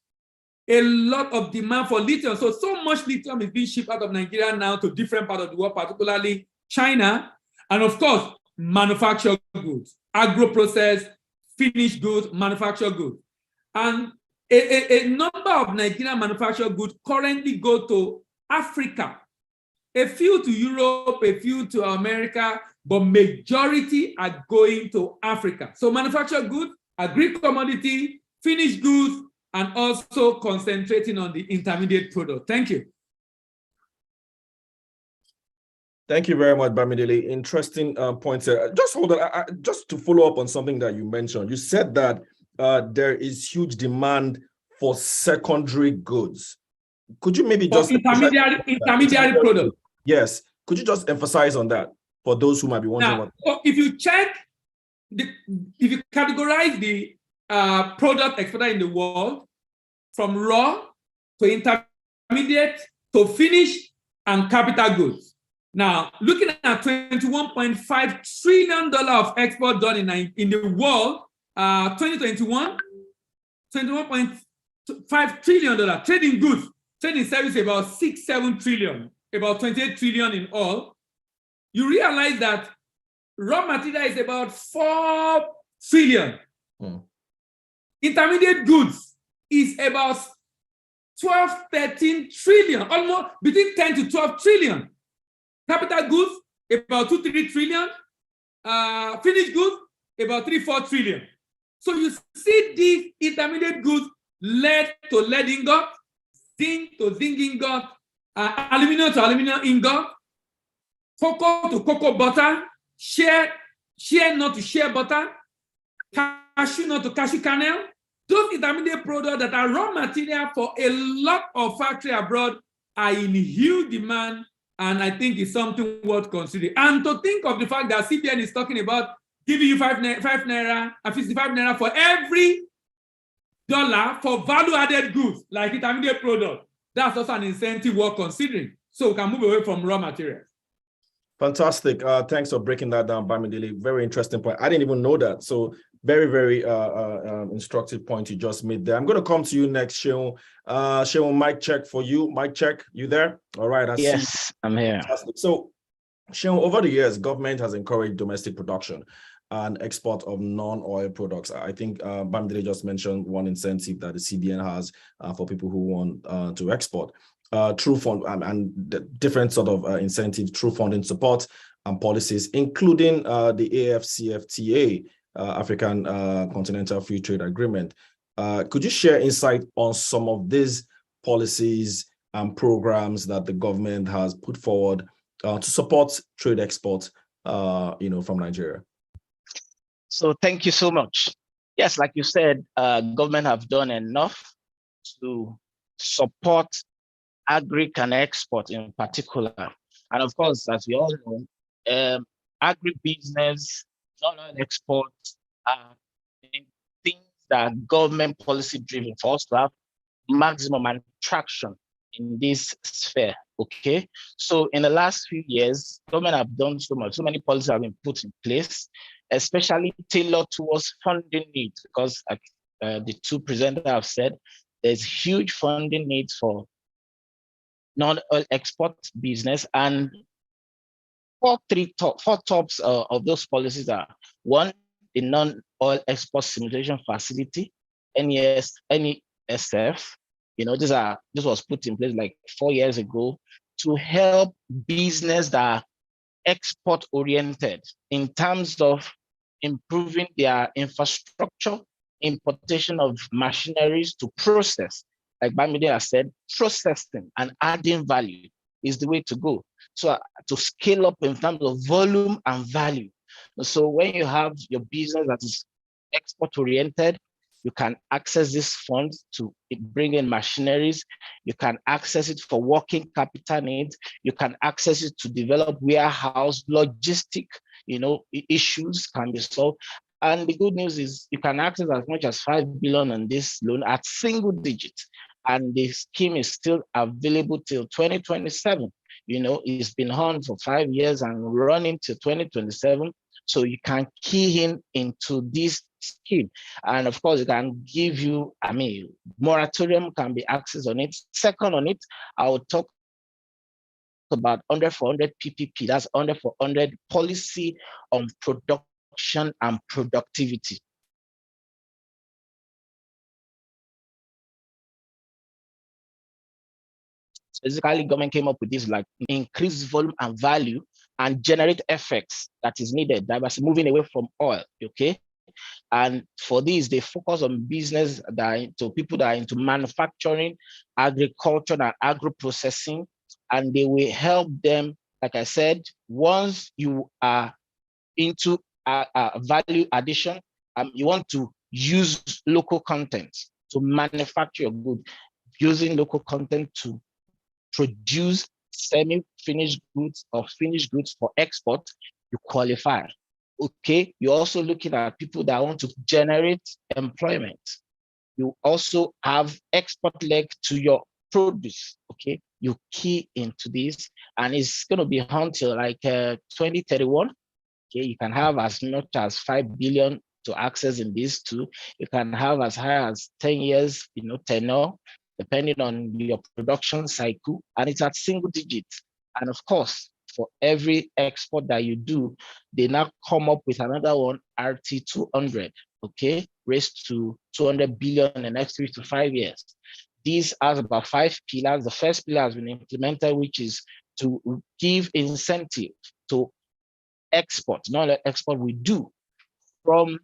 I: a lot of demand for lithium. So much lithium is being shipped out of Nigeria now to different parts of the world, particularly China, and of course, manufactured goods, agro-processed, finished goods, manufactured goods. And a number of Nigerian manufactured goods currently go to Africa, a few to Europe, a few to America, but majority are going to Africa. So manufactured goods, agri-commodity, finished goods, and also concentrating on the intermediate product. Thank you.
A: Thank you very much, Bamidele. Interesting points there. Just hold on, just to follow up on something that you mentioned. You said that there is huge demand for secondary goods. Could you maybe just
I: intermediary product?
A: Yes. Could you just emphasize on that for those who might be wondering?
I: Now, if you check, if you categorize the product exported in the world from raw to intermediate to finished and capital goods. Now, looking at $21.5 trillion of export done in the world, 2021, $21.5 trillion. Trading goods, trading service about 6-7 trillion, about 28 trillion in all. You realize that raw material is about 4 trillion. Intermediate goods is about 12-13 trillion, almost between 10 to 12 trillion. Capital goods, about 2-3 trillion. Finished goods, about 3-4 trillion. So you see these intermediate goods, lead to lead ingot, zinc to zinc ingot, aluminum to aluminum ingot, cocoa to cocoa butter, shea nut to shea butter, cashew nut to cashew kernel, those intermediate products that are raw material for a lot of factory abroad are in huge demand, and I think it's something worth considering. And to think of the fact that CBN is talking about giving you 5 naira and 55 naira for every dollar for value-added goods like intermediate product, that's also an incentive worth considering. So we can move away from raw materials.
A: Fantastic. Thanks for breaking that down, Bamidele. Very interesting point. I didn't even know that. So very, very instructive point you just made there. I'm going to come to you next, Sheon. Sheon, mic check for you. Mic check. You there? All right.
F: Yes, I'm here.
A: Fantastic. So, Sheon, over the years, government has encouraged domestic production and export of non-oil products. I think Bamidele just mentioned one incentive that the CBN has for people who want to export. Through fund and the different sort of incentives through funding support and policies, including the AFCFTA, African Continental Free Trade Agreement. Could you share insight on some of these policies and programs that the government has put forward to support trade export, from Nigeria?
F: So thank you so much. Yes, like you said, government have done enough to support agri and export in particular. And of course, as we all know, agribusiness, non-oil export are things that are government policy driven for us to have maximum traction in this sphere. Okay. So in the last few years, government have done so much, so many policies have been put in place, especially tailored towards funding needs, because the two presenters have said, there's huge funding needs for non-oil export business, and four tops of those policies are: one, the non-oil export simulation facility, NESF. This was put in place like 4 years ago to help business that are export oriented in terms of improving their infrastructure, importation of machineries to process. Like Bamidele has said, processing and adding value is the way to go. So to scale up in terms of volume and value. So when you have your business that is export oriented, you can access these funds to bring in machineries. You can access it for working capital needs. You can access it to develop warehouse, logistic, issues can be solved. And the good news is you can access as much as 5 billion on this loan at single digits. And the scheme is still available till 2027. It's been on for 5 years and running till 2027. So you can key in into this scheme. And of course, it can give you, moratorium can be accessed on it. Second on it, I will talk about 100 for 100 PPP. That's 100 for 100 policy on production and productivity. Basically, government came up with this, like increase volume and value and generate effects that is needed, diversity, moving away from oil, okay? And for this, they focus on business that are into people that are into manufacturing, agriculture, and agro-processing, and they will help them, like I said, once you are into value addition, you want to use local content to manufacture your good, using local content to produce semi-finished goods or finished goods for export, you qualify. Okay, you're also looking at people that want to generate employment. You also have export leg to your produce. Okay, you key into this, and it's going to be until like 2031. Okay, you can have as much as 5 billion to access in these two. You can have as high as 10 years, tenure, depending on your production cycle, and it's at single digits. And of course, for every export that you do, they now come up with another one, RT200, okay, raised to 200 billion in the next 3 to 5 years. These are about 5 pillars. The first pillar has been implemented, which is to give incentive to export, not export we do from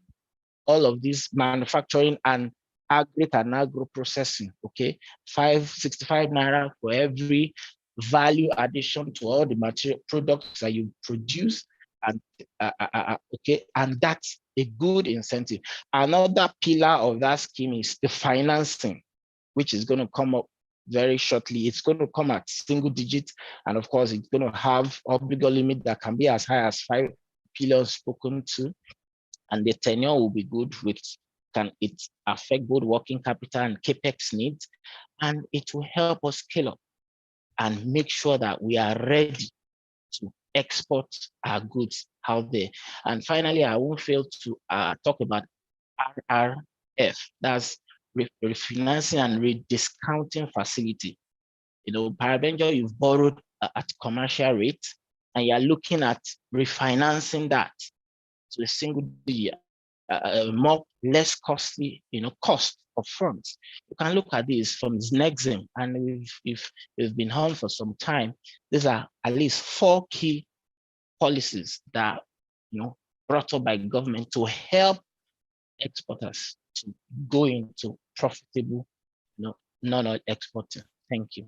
F: all of this manufacturing and agro processing, okay? 65 naira for every value addition to all the material products that you produce, And okay, and that's a good incentive. Another pillar of that scheme is the financing, which is going to come up very shortly. It's going to come at single digits, and of course, it's going to have obligor limit that can be as high as 5 billion spoken to, and the tenure will be good, which can it affect both working capital and capex needs, and it will help us scale up and make sure that we are ready to export our goods out there. And finally, I won't fail to talk about RRF. That's refinancing and rediscounting facility. You know, peradventure, you've borrowed at commercial rate, and you're looking at refinancing that to a single digit, more less costly, cost of funds. You can look at this from Znexim, and we've been on for some time. These are at least 4 key policies that brought up by government to help exporters to go into profitable, non-oil exporting. Thank you.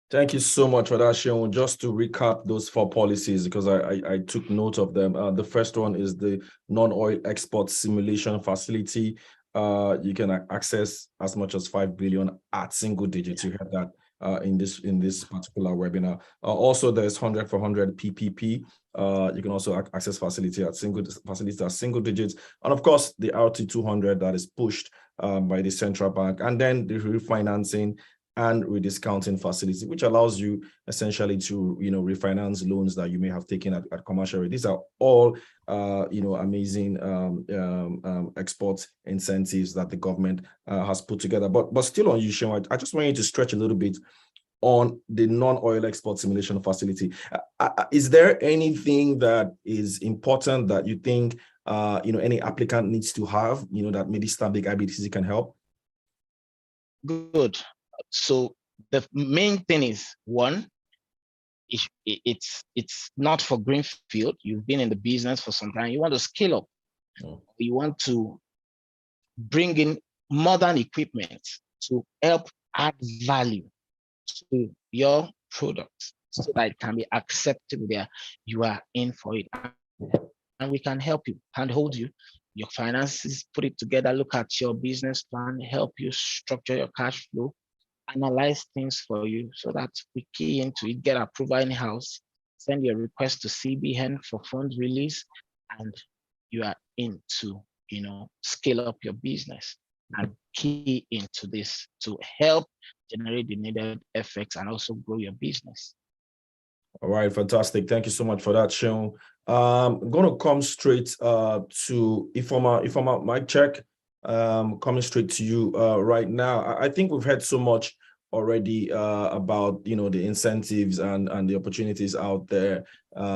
A: Thank you so much for that, Sean. Just to recap those 4 policies, because I took note of them. The first one is the non-oil export simulation facility. You can access as much as 5 billion at single digits. You heard that in this particular webinar. Also, there's 100 for 100 PPP. You can also access facility at single digits, and of course the RT200 that is pushed by the central bank, and then the refinancing and rediscounting facility, which allows you essentially to refinance loans that you may have taken at commercial rate. These are all amazing export incentives that the government has put together. But still on you, Sean, I just want you to stretch a little bit on the non-oil export simulation facility. Is there anything that is important that you think any applicant needs to have, that maybe Stanbic IBTC can help?
F: Good. So the main thing is, one, it's not for greenfield. You've been in the business for some time. You want to scale up. You want to bring in modern equipment to help add value to your product so that it can be acceptable there. You are in for it. And we can help you, handhold you, your finances, put it together, look at your business plan, help you structure your cash flow, analyze things for you so that we key into it, get approval in-house, send your request to CBN for funds release, and you are into, scale up your business and key into this to help generate the needed effects and also grow your business.
A: All right, fantastic. Thank you so much for that, Sean. I'm going to come straight to Ifeoma, mic check. Coming straight to you right now. I think we've heard so much already about the incentives and the opportunities out there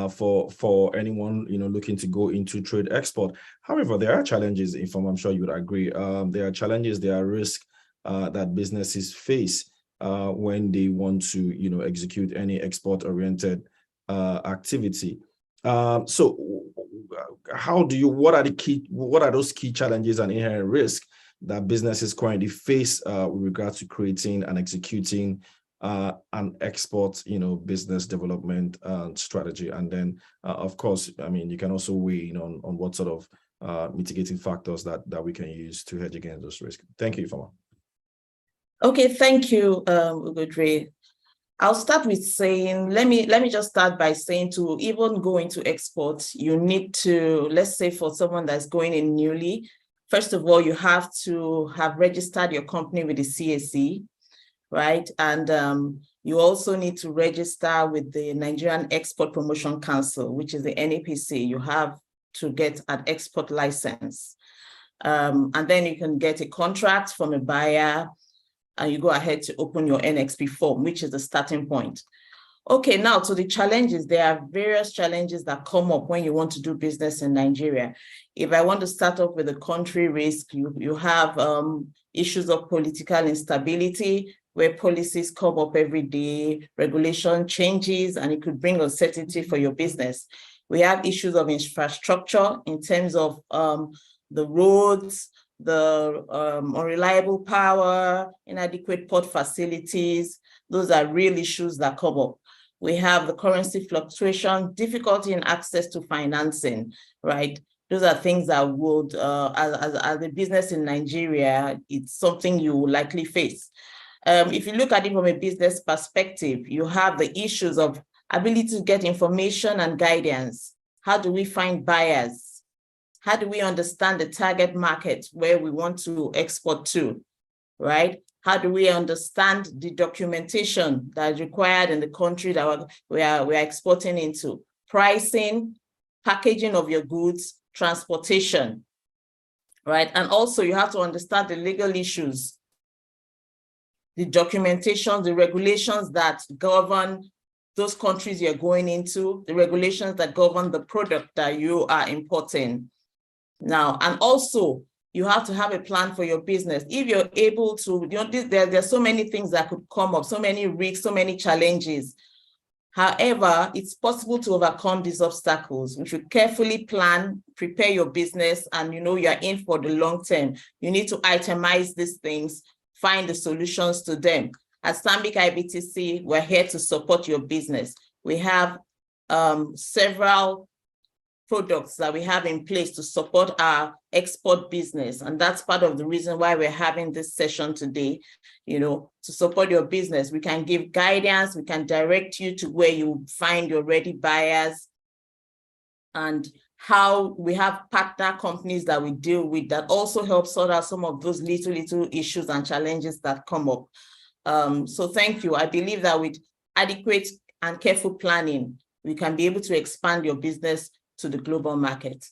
A: for anyone looking to go into trade export. However, there are challenges. I'm sure you would agree. There are challenges. There are risks that businesses face when they want to execute any export-oriented activity. So what are those key challenges and inherent risks that businesses currently face with regards to creating and executing an export business development strategy? And then of course, you can also weigh in on what sort of mitigating factors that we can use to hedge against those risks. Thank you, Ifeoma.
G: Okay, thank you, Ugodre. I'll start with saying, let me just start by saying, to even go into export, you need to, let's say for someone that's going in newly, first of all, you have to have registered your company with the CAC, right? And you also need to register with the Nigerian Export Promotion Council, which is the NEPC. You have to get an export license. And then you can get a contract from a buyer, and you go ahead to open your NXP form, which is the starting point. Okay, now to the challenges. There are various challenges that come up when you want to do business in Nigeria. If I want to start off with the country risk, you have issues of political instability, where policies come up every day, regulation changes, and it could bring uncertainty for your business. We have issues of infrastructure in terms of the roads, the unreliable power, inadequate port facilities. Those are real issues that come up. We have the currency fluctuation, difficulty in access to financing, right? Those are things that would, as a business in Nigeria, it's something you will likely face. If you look at it from a business perspective, you have the issues of ability to get information and guidance. How do we find buyers? How do we understand the target market where we want to export to, right? How do we understand the documentation that is required in the country that we are exporting into? Pricing, packaging of your goods, transportation, right? And also you have to understand the legal issues, the documentation, the regulations that govern those countries you're going into, the regulations that govern the product that you are importing. Now, and also you have to have a plan for your business. If you're able to, there's so many things that could come up, so many risks, so many challenges. However, it's possible to overcome these obstacles. You should carefully plan, prepare your business, and you're in for the long term. You need to itemize these things, find the solutions to them. At Stanbic IBTC, we're here to support your business. We have several products that we have in place to support our export business. And that's part of the reason why we're having this session today, to support your business. We can give guidance, we can direct you to where you find your ready buyers, and how we have partner companies that we deal with that also help sort out some of those little issues and challenges that come up. So thank you. I believe that with adequate and careful planning, we can be able to expand your business to the global market.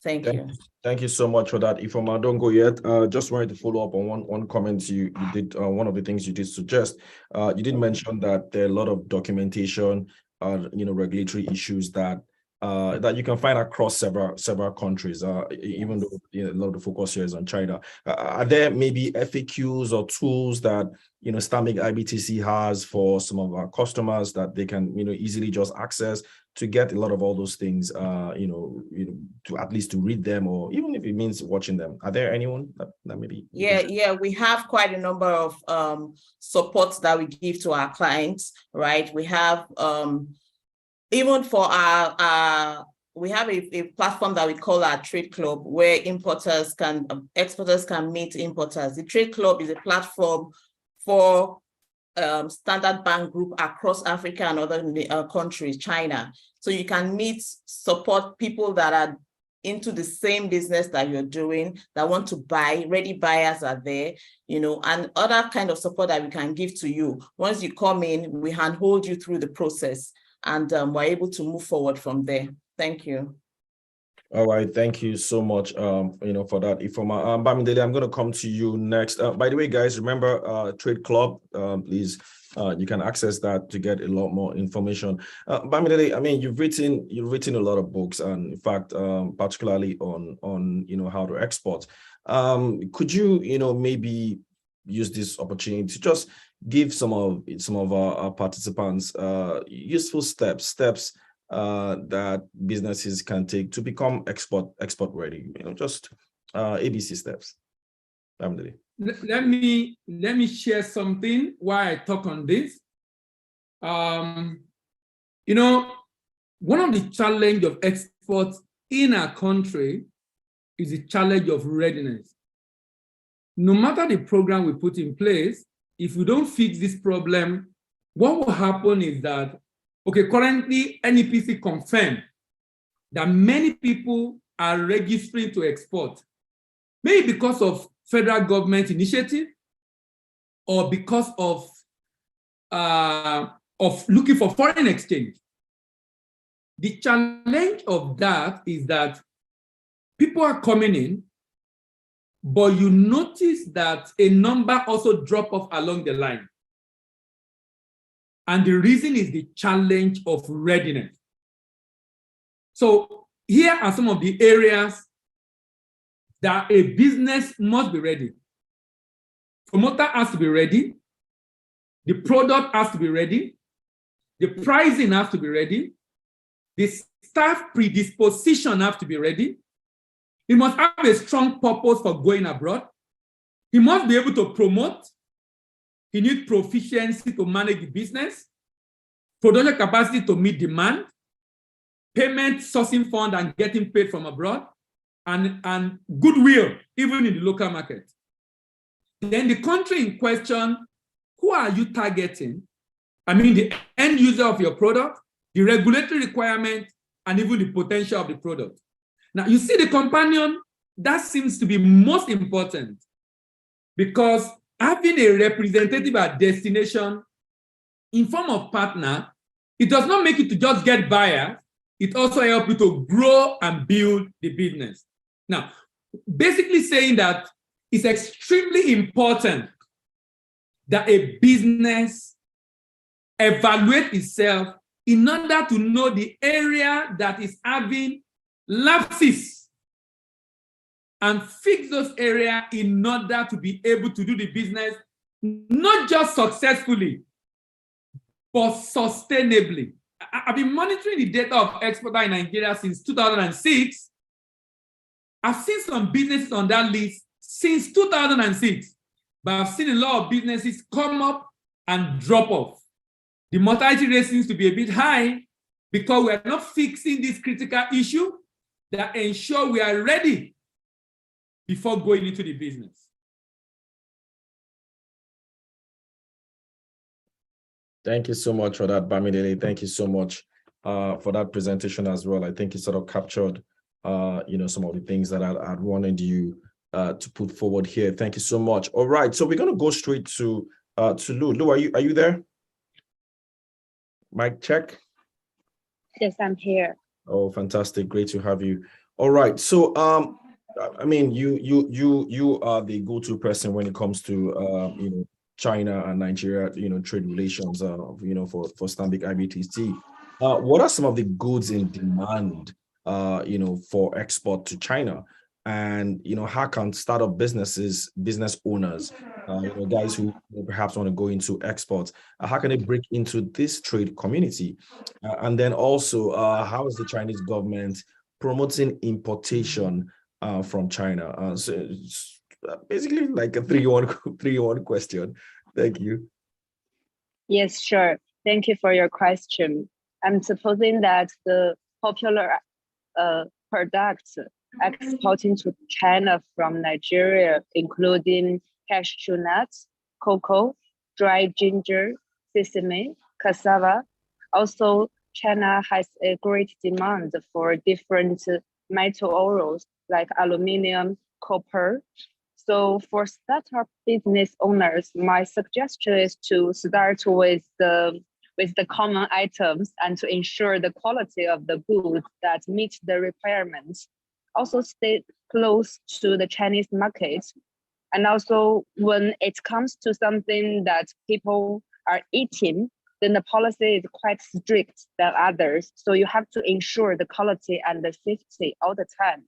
G: Thank you.
A: Thank you so much for that. Ifeoma, don't go yet. Just wanted to follow up on one comment you did. One of the things you did suggest. You did mention that there are a lot of documentation, regulatory issues that you can find across several countries. Even though a lot of the focus here is on China, are there maybe FAQs or tools that Stanbic IBTC has for some of our customers that they can easily just access to get a lot of all those things, to at least to read them, or even if it means watching them? Are there anyone that maybe?
G: Yeah, we have quite a number of supports that we give to our clients, right? We have even for we have a platform that we call our Trade Club, where exporters can meet importers. The Trade Club is a platform for Standard Bank Group across Africa and other countries, China. So you can support people that are into the same business that you're doing, that want to buy. Ready buyers are there, and other kind of support that we can give to you. Once you come in, we handhold you through the process, and we're able to move forward from there. Thank you.
A: All right, thank you so much, for that, Ifeoma. Bamidele, I'm going to come to you next. By the way, guys, remember Trade Club, please. You can access that to get a lot more information. Bamidele, I mean, you've written a lot of books, and in fact, particularly on how to export. Could you maybe use this opportunity to just give some of our participants useful steps that businesses can take to become export ready? Just ABC steps.
I: Let me share something while I talk on this. One of the challenge of exports in our country is the challenge of readiness. No matter the program we put in place, if we don't fix this problem, what will happen is that, currently NEPC confirmed that many people are registering to export, maybe because of federal government initiative or because of looking for foreign exchange. The challenge of that is that people are coming in, but you notice that a number also drop off along the line. And the reason is the challenge of readiness. So here are some of the areas that a business must be ready. Promoter has to be ready. The product has to be ready. The pricing has to be ready. The staff predisposition has to be ready. He must have a strong purpose for going abroad. He must be able to promote. He needs proficiency to manage the business. production capacity to meet demand, payment sourcing fund and getting paid from abroad, and goodwill, even in the local market. Then the country in question, who are you targeting? I mean, the end user of your product, the regulatory requirement, and even the potential of the product. Now, you see the companion, that seems to be most important, because having a representative at destination in form of partner, it does not make you to just get buyers, it also helps you to grow and build the business. Now, basically saying that it's extremely important that a business evaluate itself in order to know the area that is having lapses and fix those areas in order to be able to do the business, not just successfully, but sustainably. I've been monitoring the data of exporter in Nigeria since 2006. I've seen some businesses on that list since 2006, but I've seen a lot of businesses come up and drop off. The mortality rate seems to be a bit high because we are not fixing this critical issue that ensure we are ready before going into the business.
A: Thank you so much for that, Bamidele. Thank you so much for that presentation as well. I think it sort of captured, some of the things that I wanted you to put forward here. Thank you so much. All right, so we're going to go straight to Lou. Lou, are you there? Mic check.
H: Yes, I'm here.
A: Oh, fantastic! Great to have you. All right, so I mean, you are the go-to person when it comes to China and Nigeria, trade relations, for Stanbic IBTC. What are some of the goods in demand, for export to China? And, how can startup business owners, guys who perhaps want to go into exports, how can they break into this trade community? And then also, how is the Chinese government promoting importation from China? So it's basically like a 3-1 question. Thank you.
H: Yes, sure. Thank you for your question. I'm supposing that the popular products exporting to China from Nigeria, including cashew nuts, cocoa, dried ginger, sesame, cassava. Also, China has a great demand for different metal ores like aluminum, copper. So for startup business owners, my suggestion is to start with the common items and to ensure the quality of the goods that meet the requirements. Also stay close to the Chinese market. And also when it comes to something that people are eating, then the policy is quite strict than others. So you have to ensure the quality and the safety all the time.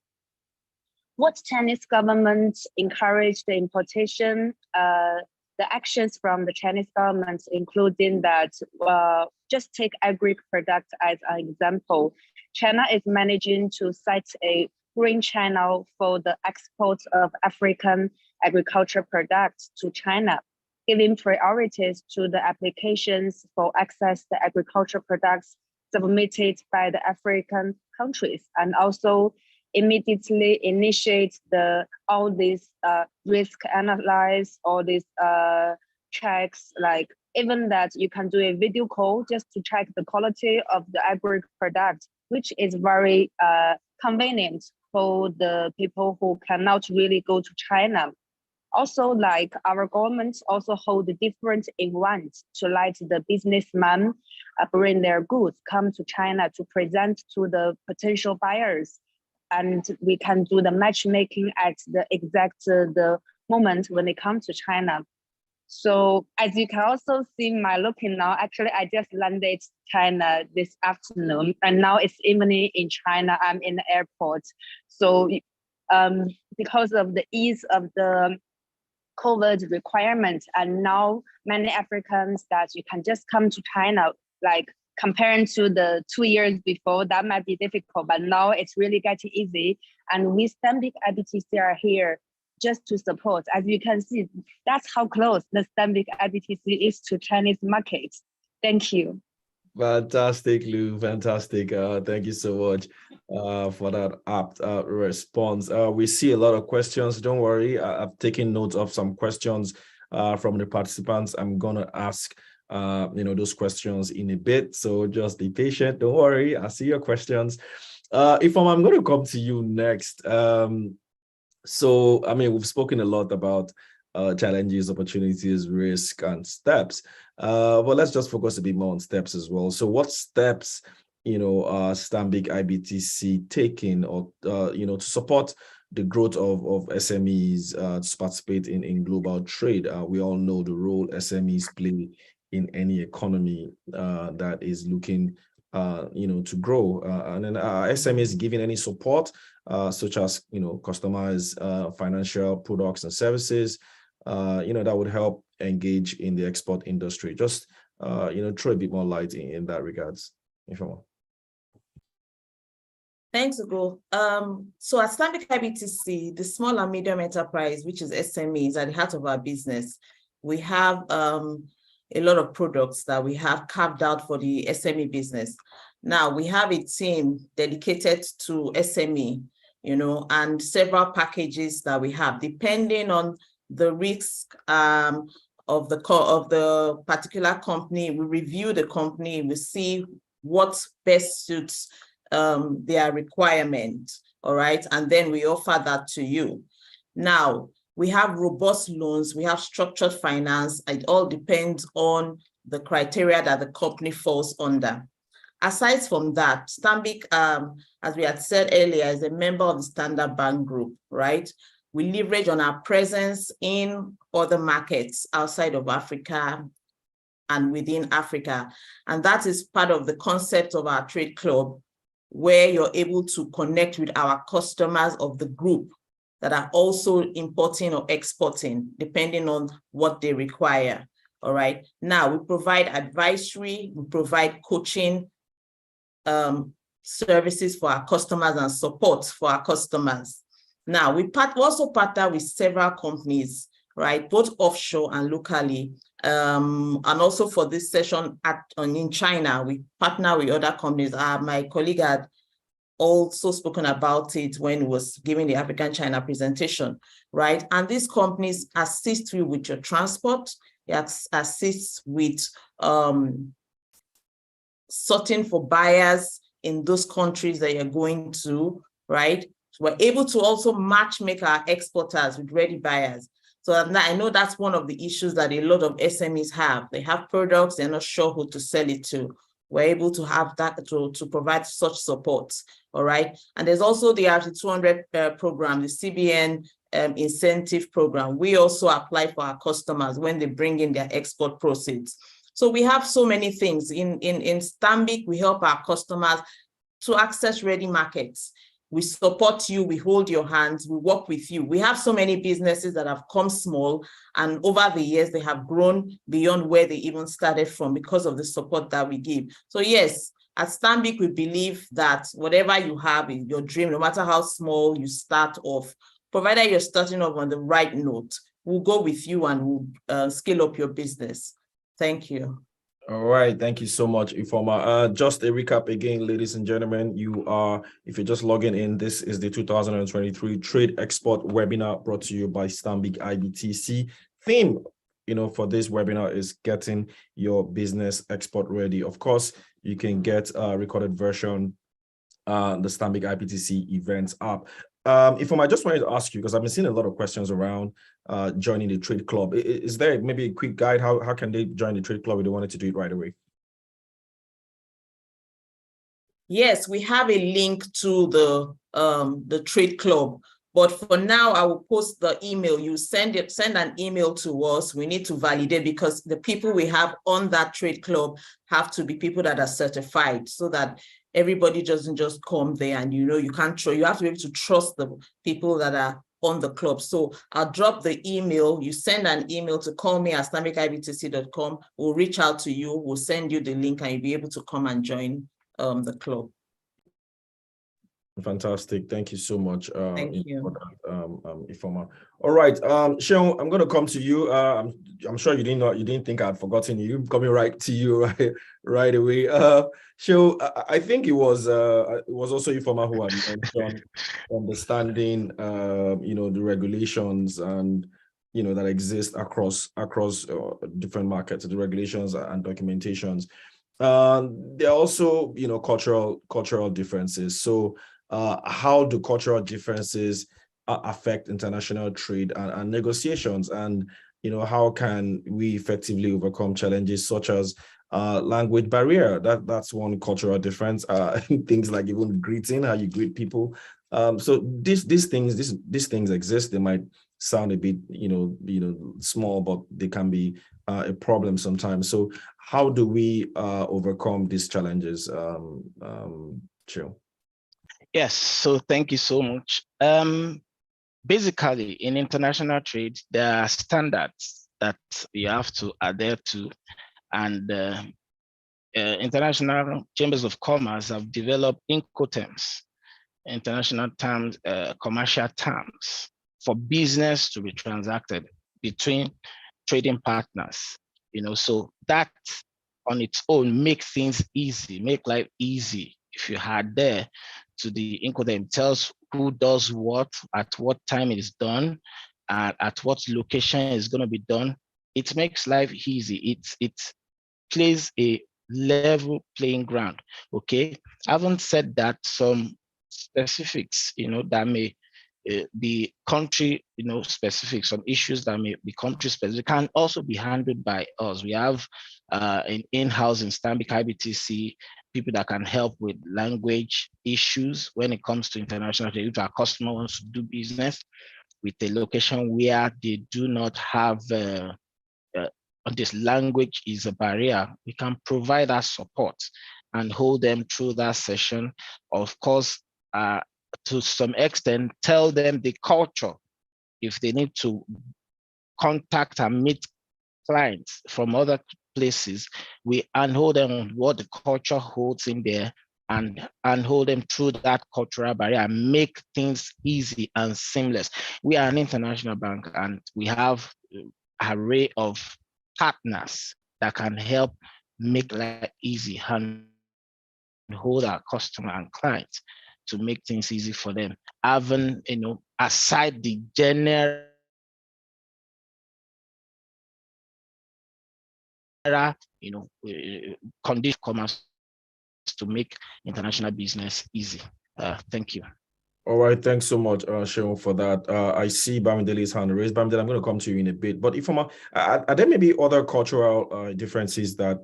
H: What Chinese government encourage the importation, the actions from the Chinese government, including that, just take agri products as an example. China is managing to set a green channel for the export of African agriculture products to China, giving priorities to the applications for access to agriculture products submitted by the African countries, and also immediately initiate all these risk analysis, all these checks, like even that you can do a video call just to check the quality of the agri product, which is very convenient for the people who cannot really go to China. Also, like our government also hold different events to let the businessmen bring their goods, come to China to present to the potential buyers. And we can do the matchmaking at the exact the moment when they come to China. So as you can also see my looking now, actually I just landed China this afternoon and now it's evening in China, I'm in the airport. So because of the ease of the COVID requirement, and now many Africans that you can just come to China, like comparing to the 2 years before, that might be difficult, but now it's really getting easy. And we Stanbic IBTC are here just to support. As you can see, that's how close the Stanbic IBTC is to Chinese markets. Thank you.
A: Fantastic, Lou. Fantastic. Thank you so much for that apt response. We see a lot of questions. Don't worry. I've taken notes of some questions from the participants. I'm going to ask those questions in a bit. So just be patient. Don't worry. I see your questions. Ifeoma, I'm going to come to you next. So, I mean, we've spoken a lot about challenges, opportunities, risk, and steps. But let's just focus a bit more on steps as well. So what steps, Stanbic IBTC taking or, to support the growth of SMEs to participate in global trade? We all know the role SMEs play in any economy that is looking to grow. And then SMEs giving any support, such as, customize financial products and services, that would help engage in the export industry. Just, throw a bit more light in that regards, if you want.
G: Thanks, Ugo. So at Stanbic IBTC, the small and medium enterprise, which is SMEs, at the heart of our business, we have a lot of products that we have carved out for the SME business. Now, we have a team dedicated to SME, and several packages that we have, depending on the risk of the particular company. We review the company, we see what best suits their requirement, all right? And then we offer that to you. Now, we have robust loans, we have structured finance. It all depends on the criteria that the company falls under. Aside from that, Stanbic, as we had said earlier, is a member of the Standard Bank Group, right? We leverage on our presence in other markets outside of Africa and within Africa. And that is part of the concept of our trade club, where you're able to connect with our customers of the group that are also importing or exporting, depending on what they require, all right? Now, we provide advisory, we provide coaching services for our customers and support for our customers. Now, we also partner with several companies, right, both offshore and locally. And also for this session in China, we partner with other companies. My colleague had also spoken about it when he was giving the African China presentation, right? And these companies assist you with your transport, assist with sorting for buyers in those countries that you're going to, right? So we're able to also make our exporters with ready buyers. So I know that's one of the issues that a lot of SMEs have. They have products, they're not sure who to sell it to. We're able to have that to provide such support, all right? And there's also the RT200 program, the CBN incentive program. We also apply for our customers when they bring in their export proceeds. So we have so many things. In Stanbic, we help our customers to access ready markets. We support you, we hold your hands, we work with you. We have so many businesses that have come small, and over the years, they have grown beyond where they even started from because of the support that we give. So yes, at Stanbic, we believe that whatever you have in your dream, no matter how small you start off, provided you're starting off on the right note, we'll go with you and we'll scale up your business. Thank you.
A: All right, thank you so much, Ifeoma. Just a recap again, ladies and gentlemen, if you're just logging in, this is the 2023 Trade Export webinar brought to you by Stanbic IBTC. Theme, for this webinar is getting your business export ready. Of course, you can get a recorded version, the Stanbic IBTC events app. Ifeoma, I just wanted to ask you, because I've been seeing a lot of questions around joining the trade club. Is there maybe a quick guide? How can they join the trade club if they wanted to do it right away?
G: Yes, we have a link to the trade club, but for now, I will post the email. You send an email to us. We need to validate, because the people we have on that trade club have to be people that are certified, so that everybody doesn't just come there and you can't trust. You have to be able to trust the people that are on the club. So I'll drop the email. You send an email to callme@stanbicibtc.com. We'll reach out to you. We'll send you the link, and you'll be able to come and join the club.
A: Fantastic. Thank you so much.
G: Thank you.
A: For that, Ifeoma. All right, Seun, I'm going to come to you. I'm sure you didn't think I'd forgotten you. I'm coming right to you right away. Seun, I think it was also Ifeoma who had mentioned understanding, the regulations and that exist across different markets, the regulations and documentations. There are also cultural differences. So how do cultural differences affect international trade and negotiations, and how can we effectively overcome challenges such as language barrier? That's one cultural difference. Things like even greeting, how you greet people. So these things exist. They might sound a bit small, but they can be a problem sometimes. So how do we overcome these challenges, Chill?
F: Yes, so thank you so much. Basically, in international trade, there are standards that you have to adhere to, and international chambers of commerce have developed Incoterms, international terms, commercial terms for business to be transacted between trading partners. So that on its own make things easy, make life easy. If you had there to the Incoterm, tells who does what, at what time it is done, at what location is going to be done. It makes life easy. It plays a level playing ground. Okay, I haven't said that some specifics, that may be country, specific, some issues that may be country specific can also be handled by us. We have in-house in Stanbic IBTC people that can help with language issues when it comes to international trade. If our customer wants to do business with a location where they do not have this language is a barrier, we can provide that support and hold them through that session. Of course, to some extent, tell them the culture. If they need to contact and meet clients from other places, we hold them on what the culture holds in there and hold them through that cultural barrier and make things easy and seamless. We are an international bank and we have an array of partners that can help make life easy and hold our customer and clients to make things easy for them. Having, aside the general condition commerce to make international business easy. Thank you.
A: All right, thanks so much, Seun, for that. I see Bamidele's hand raised. Bamidele, I'm going to come to you in a bit. But Ifeoma, are there maybe other cultural differences that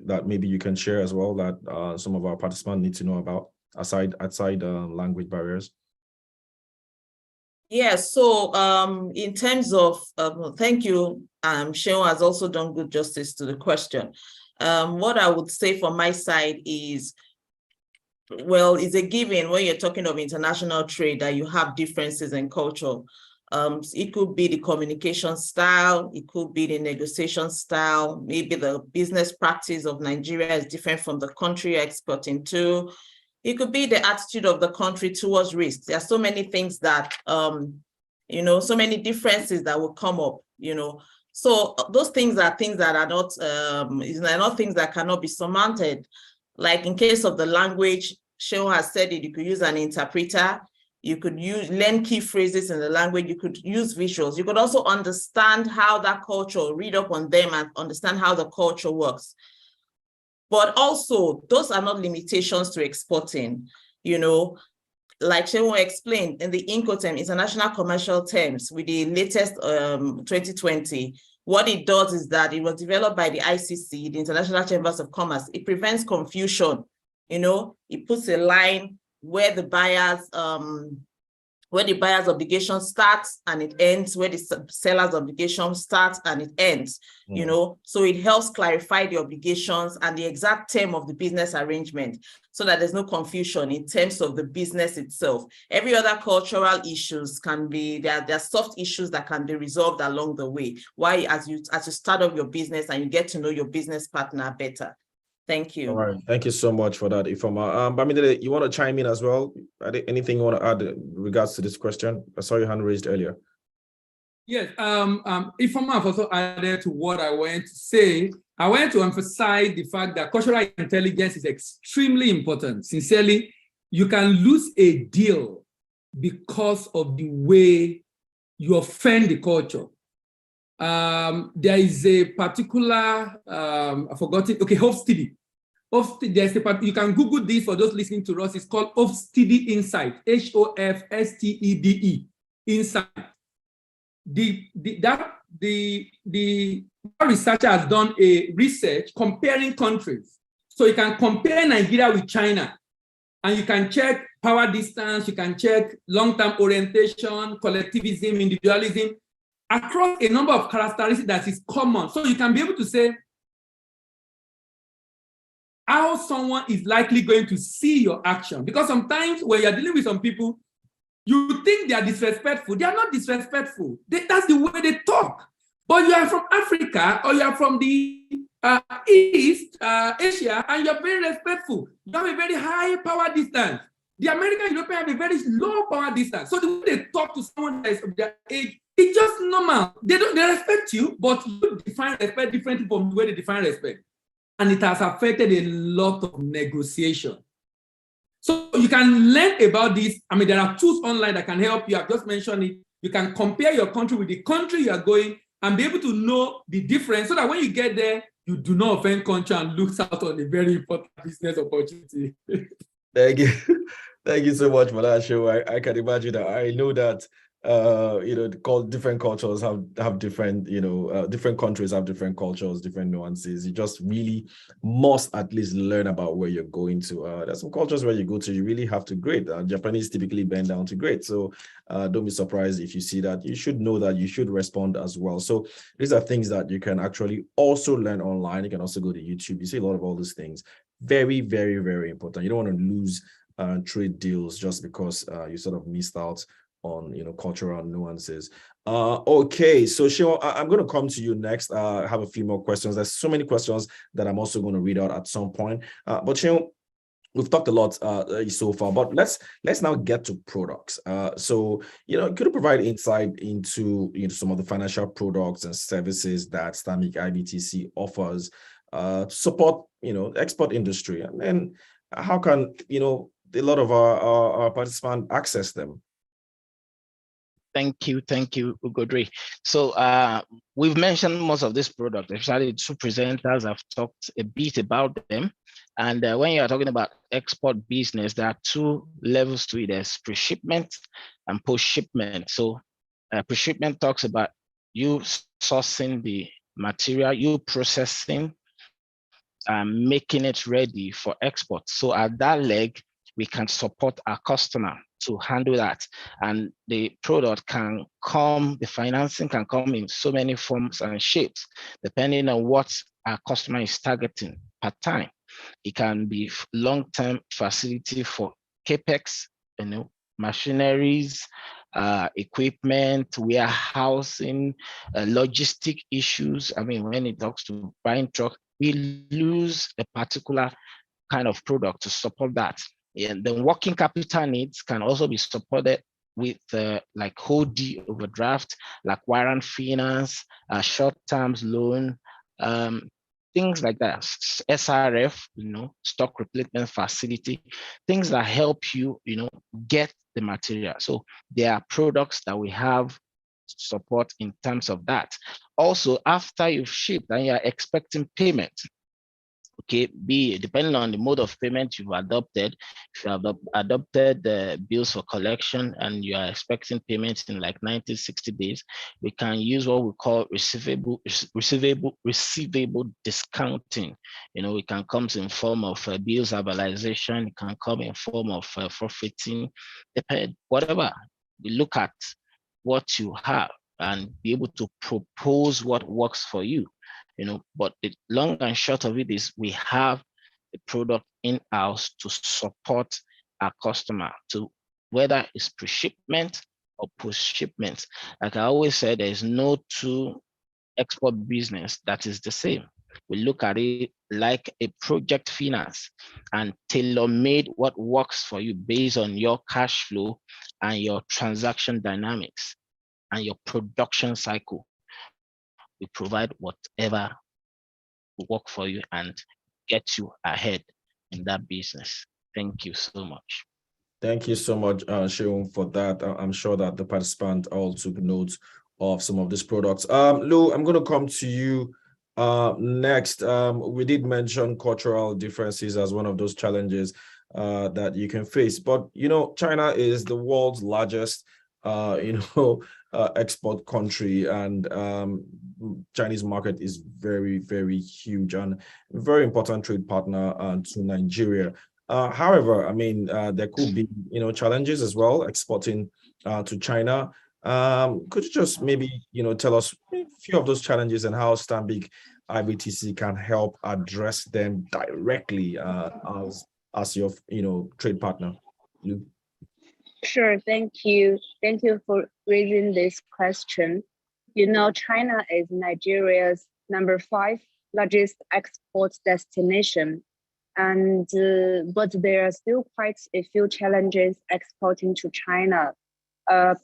A: that maybe you can share as well that some of our participants need to know about outside language barriers?
G: Yes. So in terms of thank you. Seun has also done good justice to the question. What I would say from my side is, well, it's a given when you're talking of international trade that you have differences in culture. It could be the communication style, it could be the negotiation style, maybe the business practice of Nigeria is different from the country you're exporting to. It could be the attitude of the country towards risk. There are so many things that, so many differences that will come up, So those things are things that are not things that cannot be surmounted. Like in case of the language, Seun has said it, you could use an interpreter, you could learn key phrases in the language, you could use visuals, you could also understand how that culture, read up on them and understand how the culture works. But also, those are not limitations to exporting, like Seun explained in the Incoterm, international commercial terms with the latest 2020, what it does is that it was developed by the ICC, the International Chambers of Commerce. It prevents confusion. It puts a line where the buyer's obligation starts and it ends, where the seller's obligation starts and it ends. So it helps clarify the obligations and the exact term of the business arrangement so that there's no confusion in terms of the business itself. Every other cultural issues can be, there are soft issues that can be resolved along the way. Why, as you start up your business and you get to know your business partner better. Thank you.
A: All right. Thank you so much for that, Ifeoma. Bamidele, you want to chime in as well? Anything you want to add in regards to this question? I saw your hand raised earlier.
I: Yes, Ifeoma have also added to what I went to say. I want to emphasize the fact that cultural intelligence is extremely important. Sincerely, you can lose a deal because of the way you offend the culture. There is a particular, I forgot it, okay, Hofstede. There's a, you can Google this for those listening to us. It's called Hofstede Insight, Hofstede, Insight. The researcher has done a research comparing countries. So you can compare Nigeria with China, and you can check power distance, you can check long-term orientation, collectivism, individualism, across a number of characteristics that is common. So you can be able to say how someone is likely going to see your action. Because sometimes when you're dealing with some people, you think they are disrespectful. They are not disrespectful. That's the way they talk. But you are from Africa or you are from the East Asia, and you're very respectful. You have a very high power distance. The American Europeans have a very low power distance. So the way they talk to someone that is of their age, it's just normal. They respect you, but you define respect differently from the way they define respect. And it has affected a lot of negotiation. So you can learn about this. I mean, there are tools online that can help you. I've just mentioned it. You can compare your country with the country you are going and be able to know the difference so that when you get there, you do not offend country and lose out on a very important business opportunity.
A: Thank you. Thank you so much for that show. I can imagine that. I know that different cultures have different, different countries have different cultures, different nuances. You just really must at least learn about where you're going to. There's some cultures where you go to, you really have to grade. Japanese typically bend down to grade. So don't be surprised if you see that. You should know that you should respond as well. So these are things that you can actually also learn online. You can also go to YouTube. You see a lot of all these things. Very, very, very important. You don't want to lose trade deals just because you sort of missed out on cultural nuances. Okay, so Shion, I'm going to come to you next. I have a few more questions. There's so many questions that I'm also going to read out at some point. But Shion, we've talked a lot so far, but let's now get to products. So could you provide insight into some of the financial products and services that Stanbic IBTC offers to support export industry, and then how can a lot of our participants access them?
F: Thank you, Ugodre. So we've mentioned most of these products, especially two presenters have talked a bit about them. And when you are talking about export business, there are two levels to it. There's pre-shipment and post-shipment. So pre-shipment talks about you sourcing the material, you processing, making it ready for export. So at that leg, we can support our customer to handle that. And the product can come, the financing can come in so many forms and shapes, depending on what our customer is targeting per time. It can be long-term facility for CapEx, machineries, equipment, warehousing, logistic issues. I mean, when it talks to buying truck, we lose a particular kind of product to support that. And the working capital needs can also be supported with like OD overdraft, like warrant finance, short-term loan, things like that, SRF, stock replacement facility, things that help you, get the material. So there are products that we have support in terms of that. Also, after you've shipped and you're expecting payment, okay, depending on the mode of payment you've adopted, if you have adopted the bills for collection and you are expecting payments in like 90, 60 days, we can use what we call receivable discounting. It can come in form of bills stabilization, it can come in form of forfeiting, whatever. We look at what you have and be able to propose what works for you. But the long and short of it is we have the product in-house to support our customer, to whether it's pre-shipment or post-shipment. Like I always say, there is no two export business that is the same. We look at it like a project finance and tailor-made what works for you based on your cash flow and your transaction dynamics and your production cycle. We provide whatever will work for you and get you ahead in that business. Thank you so much.
A: Thank you so much, Sheung, for that. I'm sure that the participant all took notes of some of these products. Lou, I'm going to come to you next. We did mention cultural differences as one of those challenges that you can face. But, you know, China is the world's largest, export country, and Chinese market is very, very huge and very important trade partner to Nigeria. However, I mean, there could be, challenges as well exporting to China. Could you just maybe, tell us a few of those challenges and how Stanbic IBTC can help address them directly as your, trade partner? Lou?
H: Sure, thank you. Thank you for raising this question. China is Nigeria's number 5 largest export destination. And but there are still quite a few challenges exporting to China.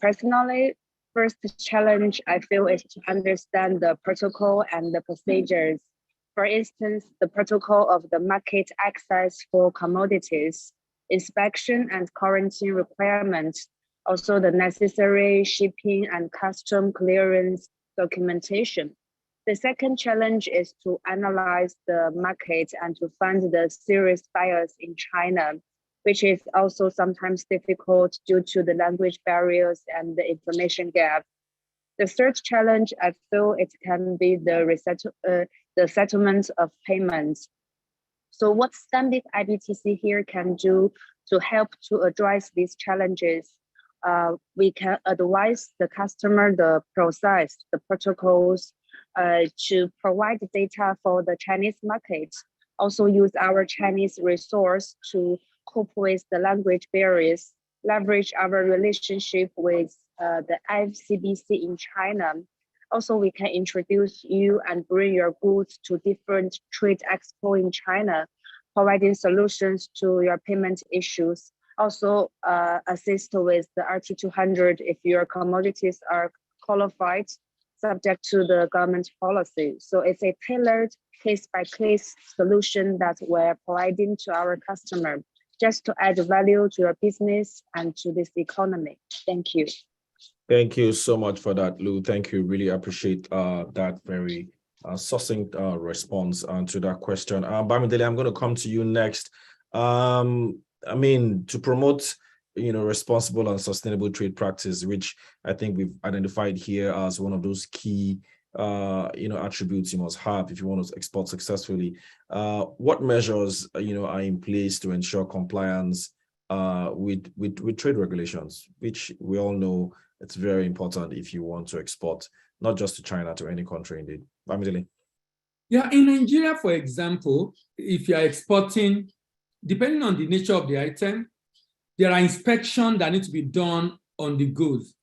H: Personally, first challenge I feel is to understand the protocol and the procedures. For instance, the protocol of the market access for commodities, inspection and quarantine requirements, also the necessary shipping and custom clearance documentation. The second challenge is to analyze the market and to find the serious buyers in China, which is also sometimes difficult due to the language barriers and the information gap. The third challenge, I feel it can be the settlement of payments. So what Stanbic IBTC here can do to help to address these challenges, we can advise the customer the process, the protocols, to provide data for the Chinese market, also use our Chinese resource to cope with the language barriers, leverage our relationship with the ICBC in China. Also, we can introduce you and bring your goods to different trade expo in China, providing solutions to your payment issues. Also, assist with the RT200 if your commodities are qualified, subject to the government policy. So it's a tailored case-by-case solution that we're providing to our customer, just to add value to your business and to this economy. Thank you.
A: Thank you so much for that, Lou. Thank you. Really appreciate that very succinct response to that question. Bamidele, I'm going to come to you next. I mean, to promote, responsible and sustainable trade practice, which I think we've identified here as one of those key, attributes you must have if you want to export successfully. What measures, are in place to ensure compliance with trade regulations, which we all know it's very important if you want to export, not just to China, to any country indeed. Bamidele.
I: Yeah, in Nigeria, for example, if you are exporting, depending on the nature of the item, there are inspections that need to be done on the goods.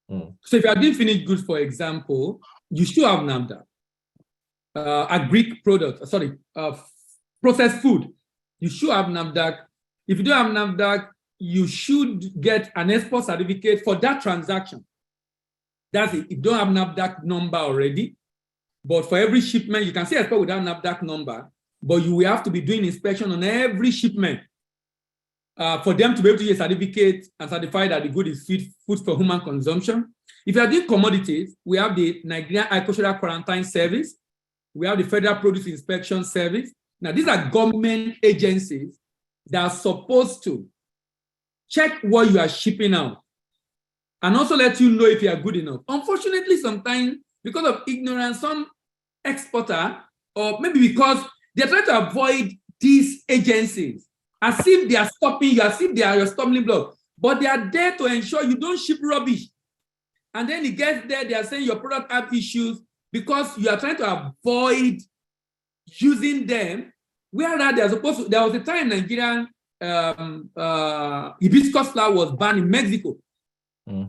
I: So if you are doing finished goods, for example, you should have NAFDAC. Agric product, processed food, you should have NAFDAC. If you don't have NAFDAC, you should get an export certificate for that transaction. That's it. If you don't have NAFDAC number already, but for every shipment, you can say export without NAFDAC number, but you will have to be doing inspection on every shipment for them to be able to get a certificate and certify that the good is food for human consumption. If you are doing commodities, we have the Nigerian Agricultural Quarantine Service. We have the Federal Produce Inspection Service. Now, these are government agencies that are supposed to check what you are shipping out and also let you know if you are good enough. Unfortunately, sometimes because of ignorance, some exporter, or maybe because they're trying to avoid these agencies, as if they are stopping you, as if they are your stumbling block, but they are there to ensure you don't ship rubbish. And then it gets there, they are saying your product have issues because you are trying to avoid using them, whereas they are supposed to. There was a time Nigerian hibiscus flower was banned in Mexico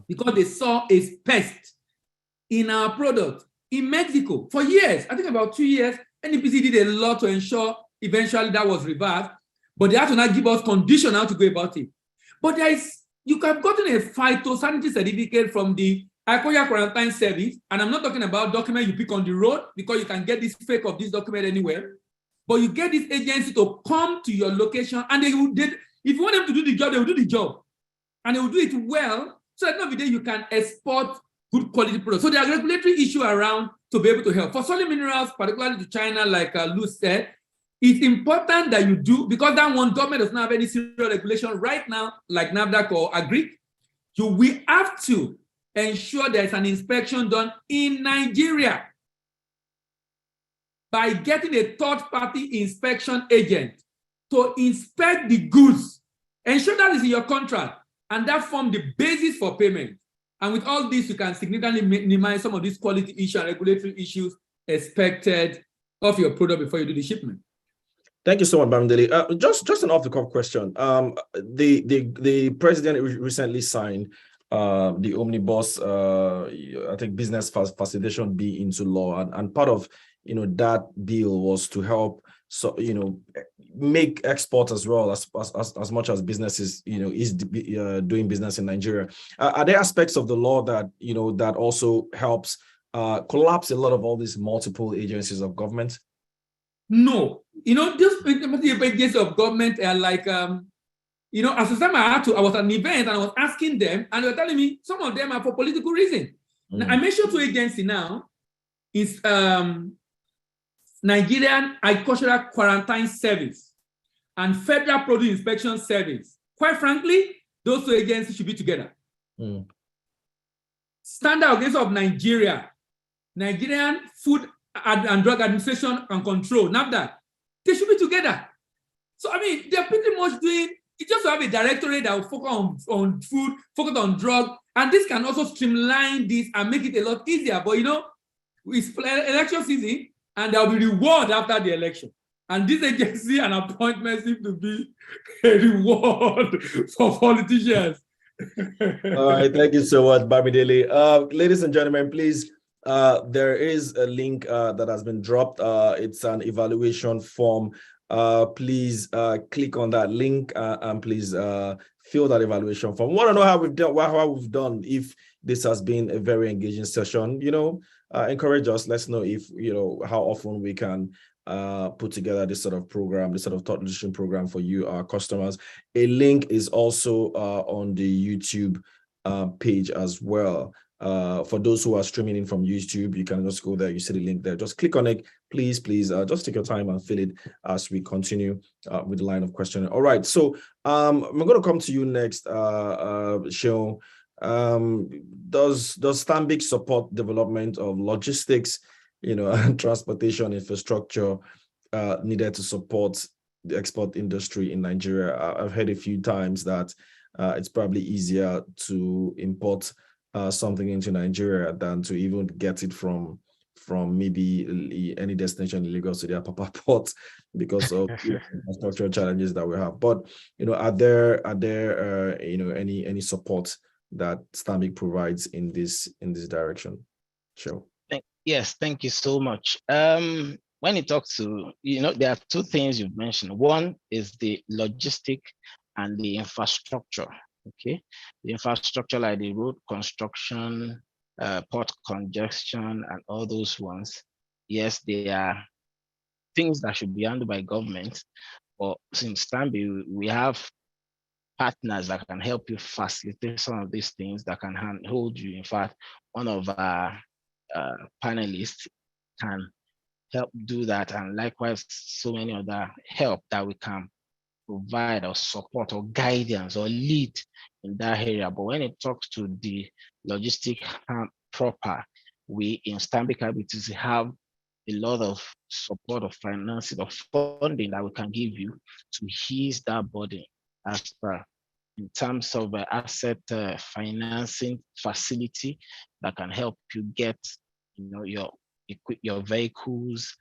I: because they saw a pest in our product in Mexico for years. I think about 2 years, NEPC did a lot to ensure eventually that was reversed, but they had to now give us condition how to go about it. But you have gotten a phytosanitary certificate from the Ikoya Quarantine Service, and I'm not talking about document you pick on the road, because you can get this fake of this document anywhere. But you get this agency to come to your location, and if you want them to do the job, they will do the job. And they will do it well, so at the end of the day, you can export good quality products. So there are regulatory issues around to be able to help. For solid minerals, particularly to China, like Lou said, it's important that you do, because that one government does not have any serious regulation right now, like NAFDAC or Agric. We have to ensure there's an inspection done in Nigeria by getting a third-party inspection agent to inspect the goods. Ensure that is in your contract, and that forms the basis for payment. And with all this, you can significantly minimize some of these quality issues and regulatory issues expected of your product before you do the shipment.
A: Thank you so much, Bamidele. Just an off-the-cuff question. The president recently signed the omnibus, I think, business facilitation bill into law, and part of that bill was to help make export as well as much as businesses is doing business in Nigeria. Are there aspects of the law that that also helps collapse a lot of all these multiple agencies of government?
I: No, these agencies of government are like as a time I was at an event and I was asking them, and they were telling me some of them are for political reasons. Now, I mentioned two agencies now. It's Nigerian Agricultural Quarantine Service and Federal Produce Inspection Service. Quite frankly, those two agencies should be together. Standard Organization of Nigeria, Nigerian Food and Drug Administration and Control, NAFDAC, they should be together. So, I mean, they're pretty much doing, it's just to have a directorate that will focus on food, focus on drug, and this can also streamline this and make it a lot easier. But, it's election season, and there will be reward after the election. And this agency and appointment seem to be a reward for politicians.
A: All right, thank you so much, Bamidele. Ladies and gentlemen, please, there is a link that has been dropped. It's an evaluation form. Please click on that link and please fill that evaluation form. We want to know how we've done. If this has been a very engaging session, encourage us. Let's know if how often we can put together this sort of program, this sort of thought leadership program for you, our customers. A link is also on the YouTube page as well. For those who are streaming in from YouTube, you can just go there. You see the link there. Just click on it. Please, just take your time and fill it as we continue with the line of questioning. All right. So I'm going to come to you next, Seun. Does Stanbic support development of logistics, and transportation infrastructure needed to support the export industry in Nigeria? I've heard a few times that it's probably easier to import something into Nigeria than to even get it from maybe any destination in Lagos to the Apapa port because of structural challenges that we have. But are there any support that Stanbic provides in this direction? Sure.
F: Yes, thank you so much. When you talk to, there are two things you've mentioned. One is the logistic and the infrastructure. Okay, the infrastructure like the road construction, port congestion, and all those ones. Yes, they are things that should be handled by government. But since Stanbic, we have partners that can help you facilitate some of these things, that can hold you. In fact, one of our panelists can help do that, and likewise so many other help that we can provide or support or guidance or lead in that area. But when it talks to the logistic proper, we in Stanbic IBTC have a lot of support of financing, of funding that we can give you to ease that burden as per in terms of asset financing facility that can help you get your vehicles,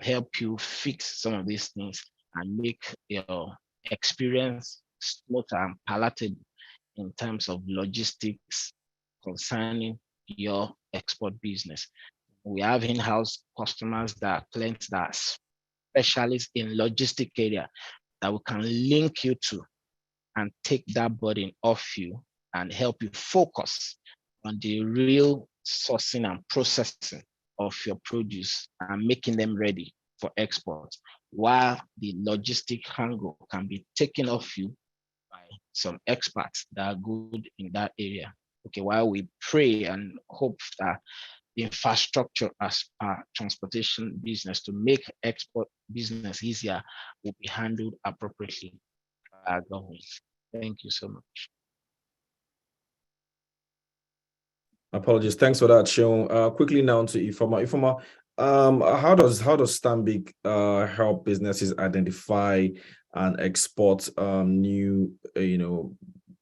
F: help you fix some of these things and make your experience smoother and palatable in terms of logistics concerning your export business. We have in-house customers that are clients that are specialists in logistic area that we can link you to and take that burden off you and help you focus on the real sourcing and processing of your produce and making them ready for export, while the logistic angle can be taken off you by some experts that are good in that area. Okay, while we pray and hope that the infrastructure as a transportation business to make export business easier will be handled appropriately by our government. Thank you so much.
A: Apologies. Thanks for that, Seun. Quickly now to Ifeoma. Ifeoma, how does Stanbic help businesses identify and export new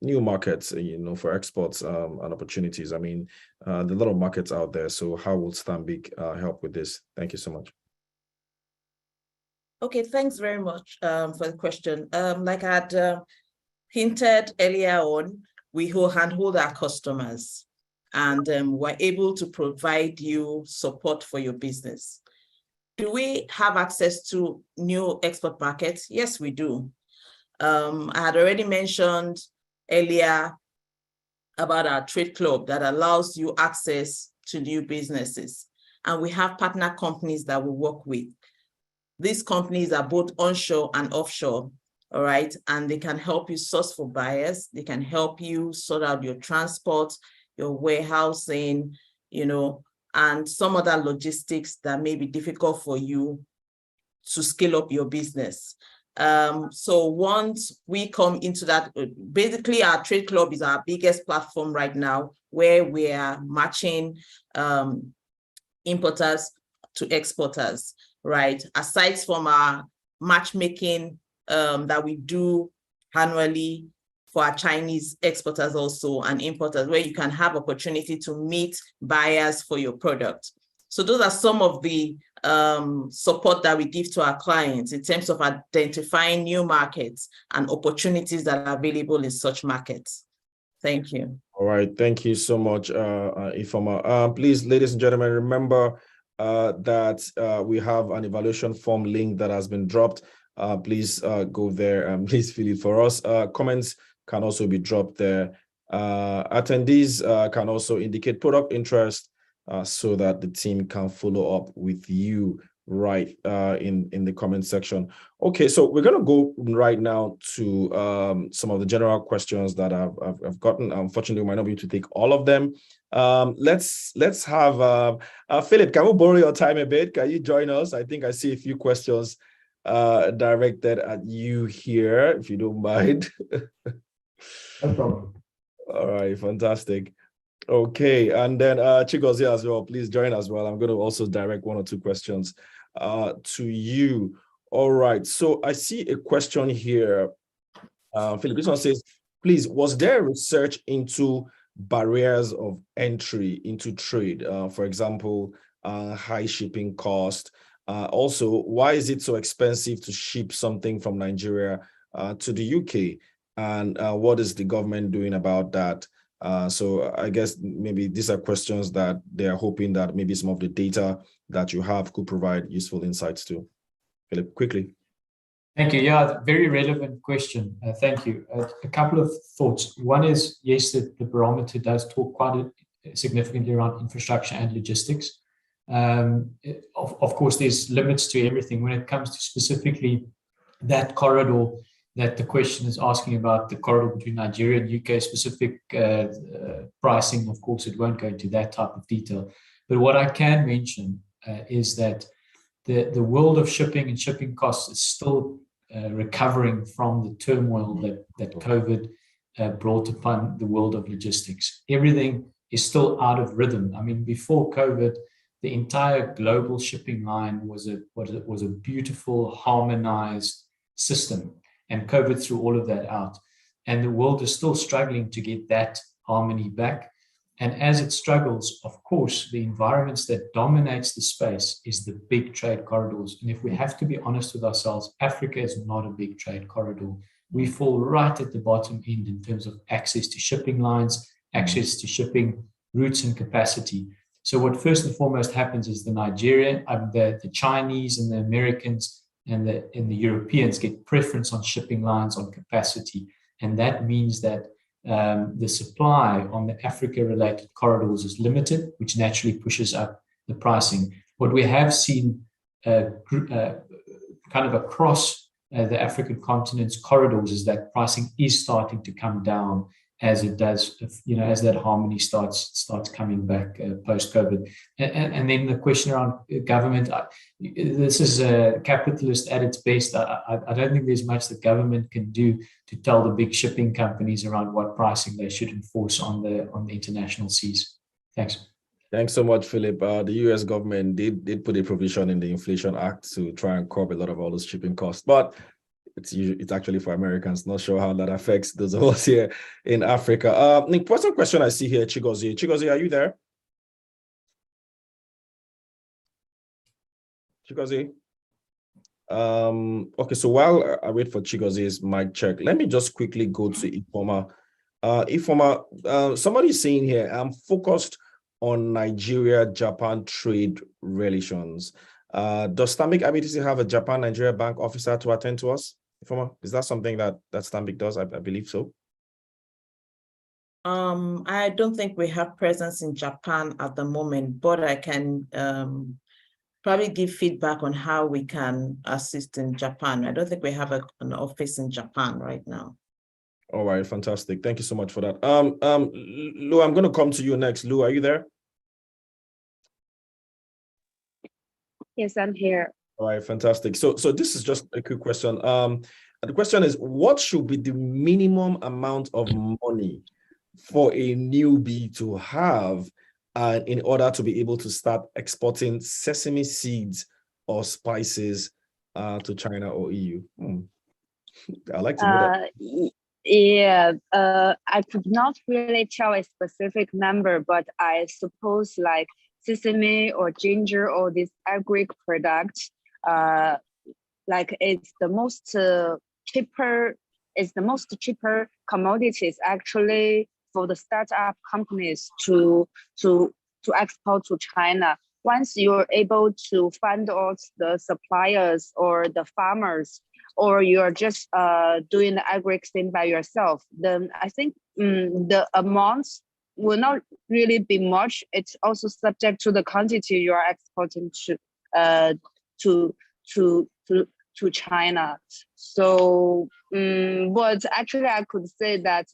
A: markets, for exports and opportunities? I mean, there are a lot of markets out there. So how will Stanbic help with this? Thank you so much.
G: Okay, thanks very much for the question. Like I had hinted earlier on, we will handhold our customers, and we're able to provide you support for your business. Do we have access to new export markets? Yes, we do. I had already mentioned earlier about our trade club that allows you access to new businesses. And we have partner companies that we work with. These companies are both onshore and offshore, all right? And they can help you source for buyers. They can help you sort out your transport, your warehousing, and some other logistics that may be difficult for you to scale up your business. So once we come into that, basically our trade club is our biggest platform right now, where we are matching importers to exporters, right? Aside from our matchmaking that we do annually for our Chinese exporters also and importers, where you can have opportunity to meet buyers for your product. So those are some of the support that we give to our clients in terms of identifying new markets and opportunities that are available in such markets. Thank you.
A: All right, thank you so much, Ifeoma. Please, ladies and gentlemen, remember that we have an evaluation form link that has been dropped. Please go there and please fill it for us. Comments can also be dropped there. Attendees can also indicate product interest so that the team can follow up with you right in the comment section. Okay, so we're going to go right now to some of the general questions that I've gotten. Unfortunately, we might not be able to take all of them. Let's have Philip, can we borrow your time a bit? Can you join us? I think I see a few questions directed at you here, if you don't mind.
C: No problem.
A: All right, fantastic. Okay, and then Chigozie as well, please join as well. I'm going to also direct one or two questions to you. All right, so I see a question here. Philip, this one says, please, was there research into barriers of entry into trade? For example, high shipping cost. Also, why is it so expensive to ship something from Nigeria to the UK? And what is the government doing about that? So I guess maybe these are questions that they are hoping that maybe some of the data that you have could provide useful insights to. Philip, quickly.
C: Thank you. Yeah, very relevant question. Thank you. A couple of thoughts. One is, yes, the barometer does talk quite significantly around infrastructure and logistics. Of course, there's limits to everything when it comes to specifically that corridor that the question is asking about, the corridor between Nigeria and UK, specific pricing. Of course, it won't go into that type of detail. But what I can mention is that the world of shipping and shipping costs is still recovering from the turmoil that COVID brought upon the world of logistics. Everything is still out of rhythm. I mean, before COVID, the entire global shipping line was a beautiful, harmonized system. And COVID threw all of that out. And the world is still struggling to get that harmony back. And as it struggles, of course, the environments that dominates the space is the big trade corridors. And if we have to be honest with ourselves, Africa is not a big trade corridor. We fall right at the bottom end in terms of access to shipping lines, access to shipping routes and capacity. So what first and foremost happens is the Chinese and the Americans and the Europeans get preference on shipping lines, on capacity. And that means that the supply on the Africa-related corridors is limited, which naturally pushes up the pricing. What we have seen kind of across the African continent's corridors is that pricing is starting to come down as it does, as that harmony starts coming back post-COVID. And then the question around government, this is a capitalist at its best. I don't think there's much the government can do to tell the big shipping companies around what pricing they should enforce on the international seas. Thanks.
A: Thanks so much, Philip. The US government did put a provision in the Inflation Act to try and curb a lot of all those shipping costs, but it's actually for Americans. Not sure how that affects those of us here in Africa. Nick, what's a question I see here, Chigozie? Chigozie, are you there? Chigozie? Okay, so while I wait for Chigozie's mic check, let me just quickly go to Ifoma. Ifoma, somebody's saying here, I'm focused on Nigeria-Japan trade relations. Does Stanbic IBTC have a Japan-Nigeria bank officer to attend to us? Is that something that Stanbic does? I believe so.
G: I don't think we have presence in Japan at the moment, but I can probably give feedback on how we can assist in Japan. I don't think we have an office in Japan right now.
A: All right, fantastic. Thank you so much for that. Lou, I'm going to come to you next. Lou, are you there?
H: Yes, I'm here.
A: All right, fantastic. So this is just a quick question. The question is, what should be the minimum amount of money for a newbie to have in order to be able to start exporting sesame seeds or spices to China or EU? I'd like to know that.
H: Yeah, I could not really tell a specific number, but I suppose like sesame or ginger or these agri products, like it's the most cheaper commodities actually for the startup companies to export to China. Once you're able to find out the suppliers or the farmers, or you're just doing the agri thing by yourself, then I think the amounts will not really be much. It's also subject to the quantity you are exporting to China. So, but actually, I could say that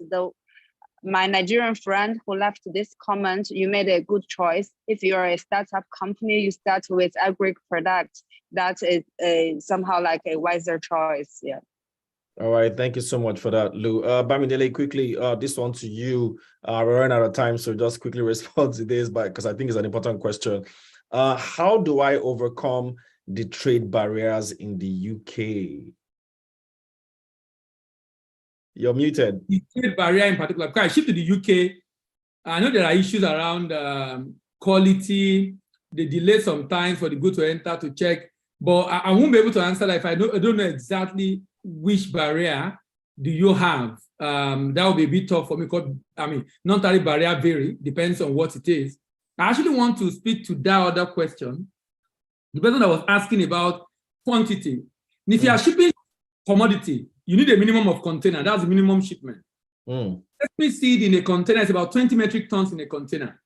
H: my Nigerian friend who left this comment, you made a good choice. If you're a startup company, you start with agri products. That is somehow like a wiser choice. Yeah.
A: All right. Thank you so much for that, Lou. Bamidele, quickly, this one to you. We're running out of time, so just quickly respond to this, because I think it's an important question. How do I overcome the trade barriers in the UK? You're muted.
I: The trade barrier in particular, because I shipped to the UK, I know there are issues around quality, the delay sometimes for the goods to enter to check, but I won't be able to answer that if I don't know exactly which barrier do you have. That would be a bit tough for me because, non-tariff barrier vary, depends on what it is. I actually want to speak to that other question. The person that was asking about quantity. And if you are shipping commodity, you need a minimum of container. That's the minimum shipment. Let me see it in a container. It's about 20 metric tons in a container.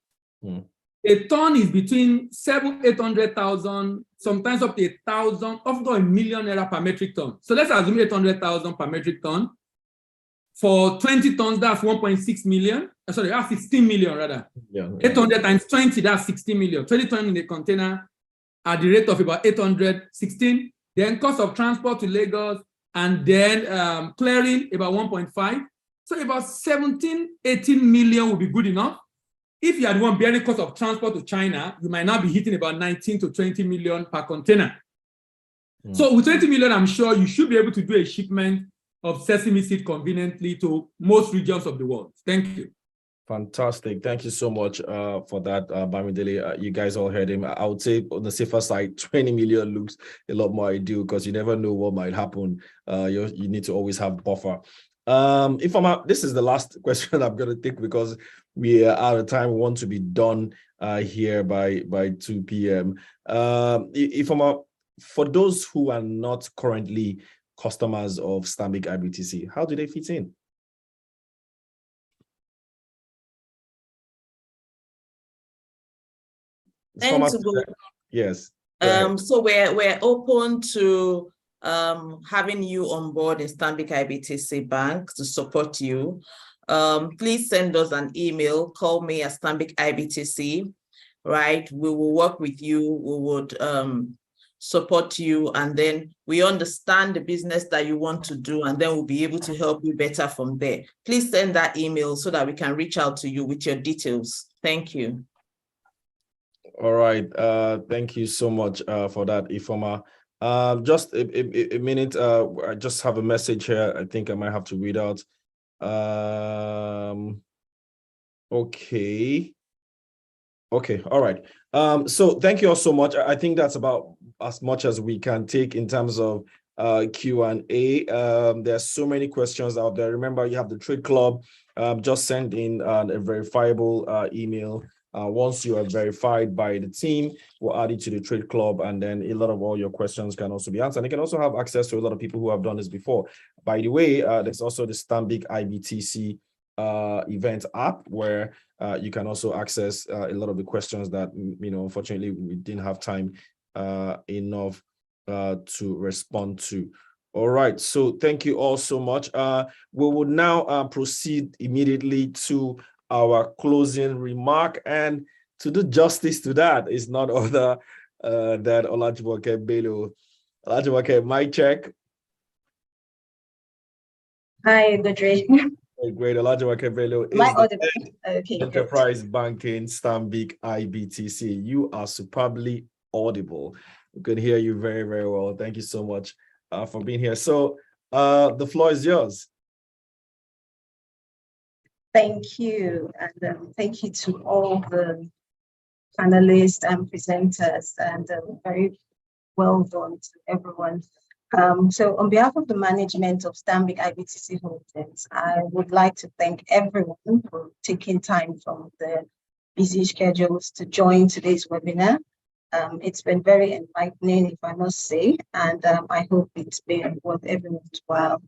I: A ton is between 800,000, sometimes up to 1,000, up to £1 million per metric ton. So let's assume 800,000 per metric ton. For 20 tons, that's 1.6 million. Sorry, that's 16 million rather. 800 times 20, that's 16 million. 20 tons in a container at the rate of about 816. Then cost of transport to Lagos, and then clearing about 1.5. So about 17, 18 million would be good enough. If you had one bearing cost of transport to China, you might now be hitting about 19 to 20 million per container. So with 20 million, I'm sure you should be able to do a shipment of sesame seed conveniently to most regions of the world. Thank you.
A: Fantastic. Thank you so much for that, Bamidele. You guys all heard him. I would say on the safer side, 20 million looks a lot more ideal because you never know what might happen. You need to always have buffer. This is the last question I'm going to take because we are out of time. We want to be done here by 2 p.m. For those who are not currently customers of Stanbic IBTC, how do they fit in? Yes.
G: So we're open to having you on board in Stanbic IBTC Bank to support you. Please send us an email, call me at Stanbic IBTC, right? We will work with you, we would support you, and then we understand the business that you want to do, and then we'll be able to help you better from there. Please send that email so that we can reach out to you with your details. Thank you.
A: All right. Thank you so much for that, Ifeoma. Just a minute. I just have a message here. I think I might have to read out. Okay. All right. So thank you all so much. I think that's about as much as we can take in terms of Q&A. There's so many questions out there. Remember, you have the Trade Club. Just send in a verifiable email. Once you are verified by the team, we'll add it to the Trade Club, and then a lot of all your questions can also be answered. And you can also have access to a lot of people who have done this before. By the way, there's also the Stanbic IBTC event app where you can also access a lot of the questions that, unfortunately, we didn't have time enough to respond to. All right, so thank you all so much. We will now proceed immediately to our closing remark, and to do justice to that is not other than Olajumoke Bello. Olajumoke, mic check.
J: Hi, Godre.
A: Great. Olajumoke Bello is
J: okay,
A: Enterprise Banking Stanbic IBTC. You are superbly audible. We can hear you very, very well. Thank you so much for being here. So the floor is yours.
J: Thank you, and thank you to all the panelists and presenters, and very well done to everyone. So on behalf of the management of Stanbic IBTC Holdings, I would like to thank everyone for taking time from their busy schedules to join today's webinar. It's been very enlightening, if I must say, and I hope it's been worth everyone's while.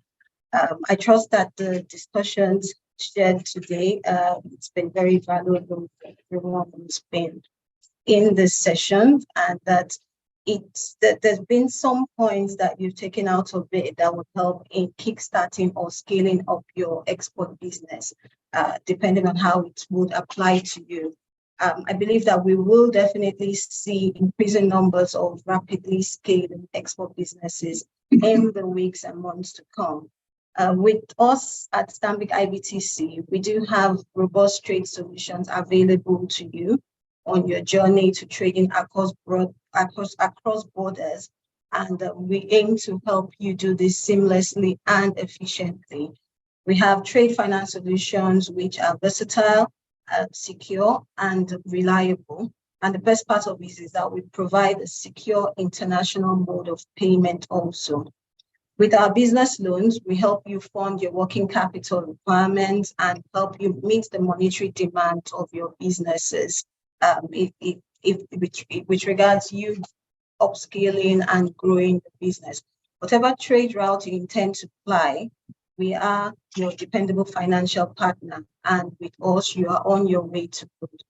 J: I trust that the discussions shared today, it's been very valuable for everyone who's been in this session, and that there's been some points that you've taken out of it that would help in kickstarting or scaling up your export business, depending on how it would apply to you. I believe that we will definitely see increasing numbers of rapidly scaling export businesses in the weeks and months to come. With us at Stanbic IBTC, we do have robust trade solutions available to you on your journey to trading across borders, and we aim to help you do this seamlessly and efficiently. We have trade finance solutions which are versatile, secure, and reliable. And the best part of this is that we provide a secure international mode of payment also. With our business loans, we help you fund your working capital requirements and help you meet the monetary demands of your businesses. With regards you upscaling and growing the business, whatever trade route you intend to apply, we are your dependable financial partner, and with us, you are on your way to good.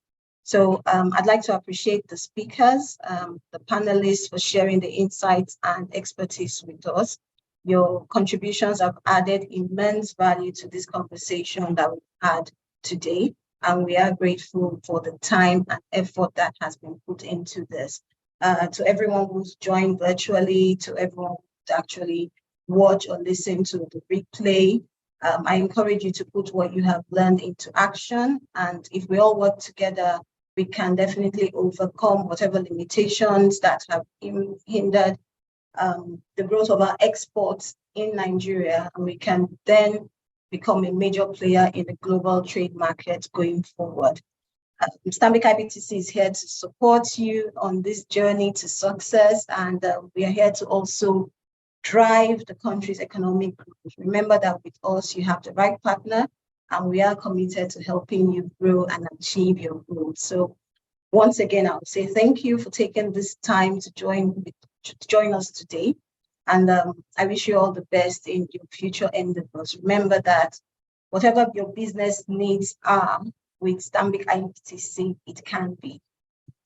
J: So I'd like to appreciate the speakers, the panelists for sharing the insights and expertise with us. Your contributions have added immense value to this conversation that we've had today, and we are grateful for the time and effort that has been put into this. To everyone who's joined virtually, to everyone who actually watch or listen to the replay, I encourage you to put what you have learned into action, and if we all work together, we can definitely overcome whatever limitations that have hindered the growth of our exports in Nigeria, and we can then become a major player in the global trade market going forward. Stanbic IBTC is here to support you on this journey to success, and we are here to also drive the country's economic growth. Remember that with us, you have the right partner, and we are committed to helping you grow and achieve your goals. So once again, I would say thank you for taking this time to join us today. And I wish you all the best in your future endeavors. Remember that whatever your business needs are, with Stanbic IBTC, it can be.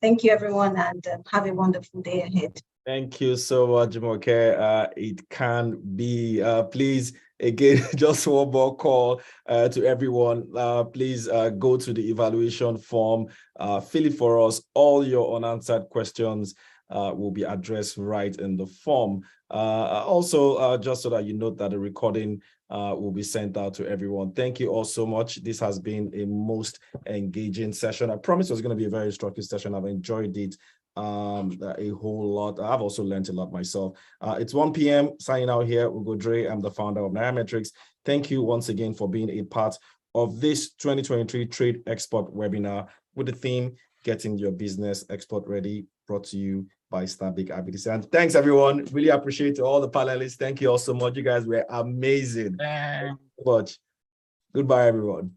J: Thank you, everyone, and have a wonderful day ahead.
A: Thank you so much, Jumoke. It can be. Please, again, just one more call to everyone. Please go to the evaluation form, fill it for us. All your unanswered questions will be addressed right in the form. Also, just so that you note that the recording will be sent out to everyone. Thank you all so much. This has been a most engaging session. I promise it was going to be a very instructive session. I've enjoyed it a whole lot. I've also learned a lot myself. It's 1 p.m. signing out here. Ugo Dre. I'm the founder of Nairametrics. Thank you once again for being a part of this 2023 Trade Export webinar with the theme Getting Your Business Export Ready, brought to you by Stanbic IBTC. And thanks, everyone. Really appreciate all the panelists. Thank you all so much. You guys were amazing. Thank you so much. Goodbye, everyone.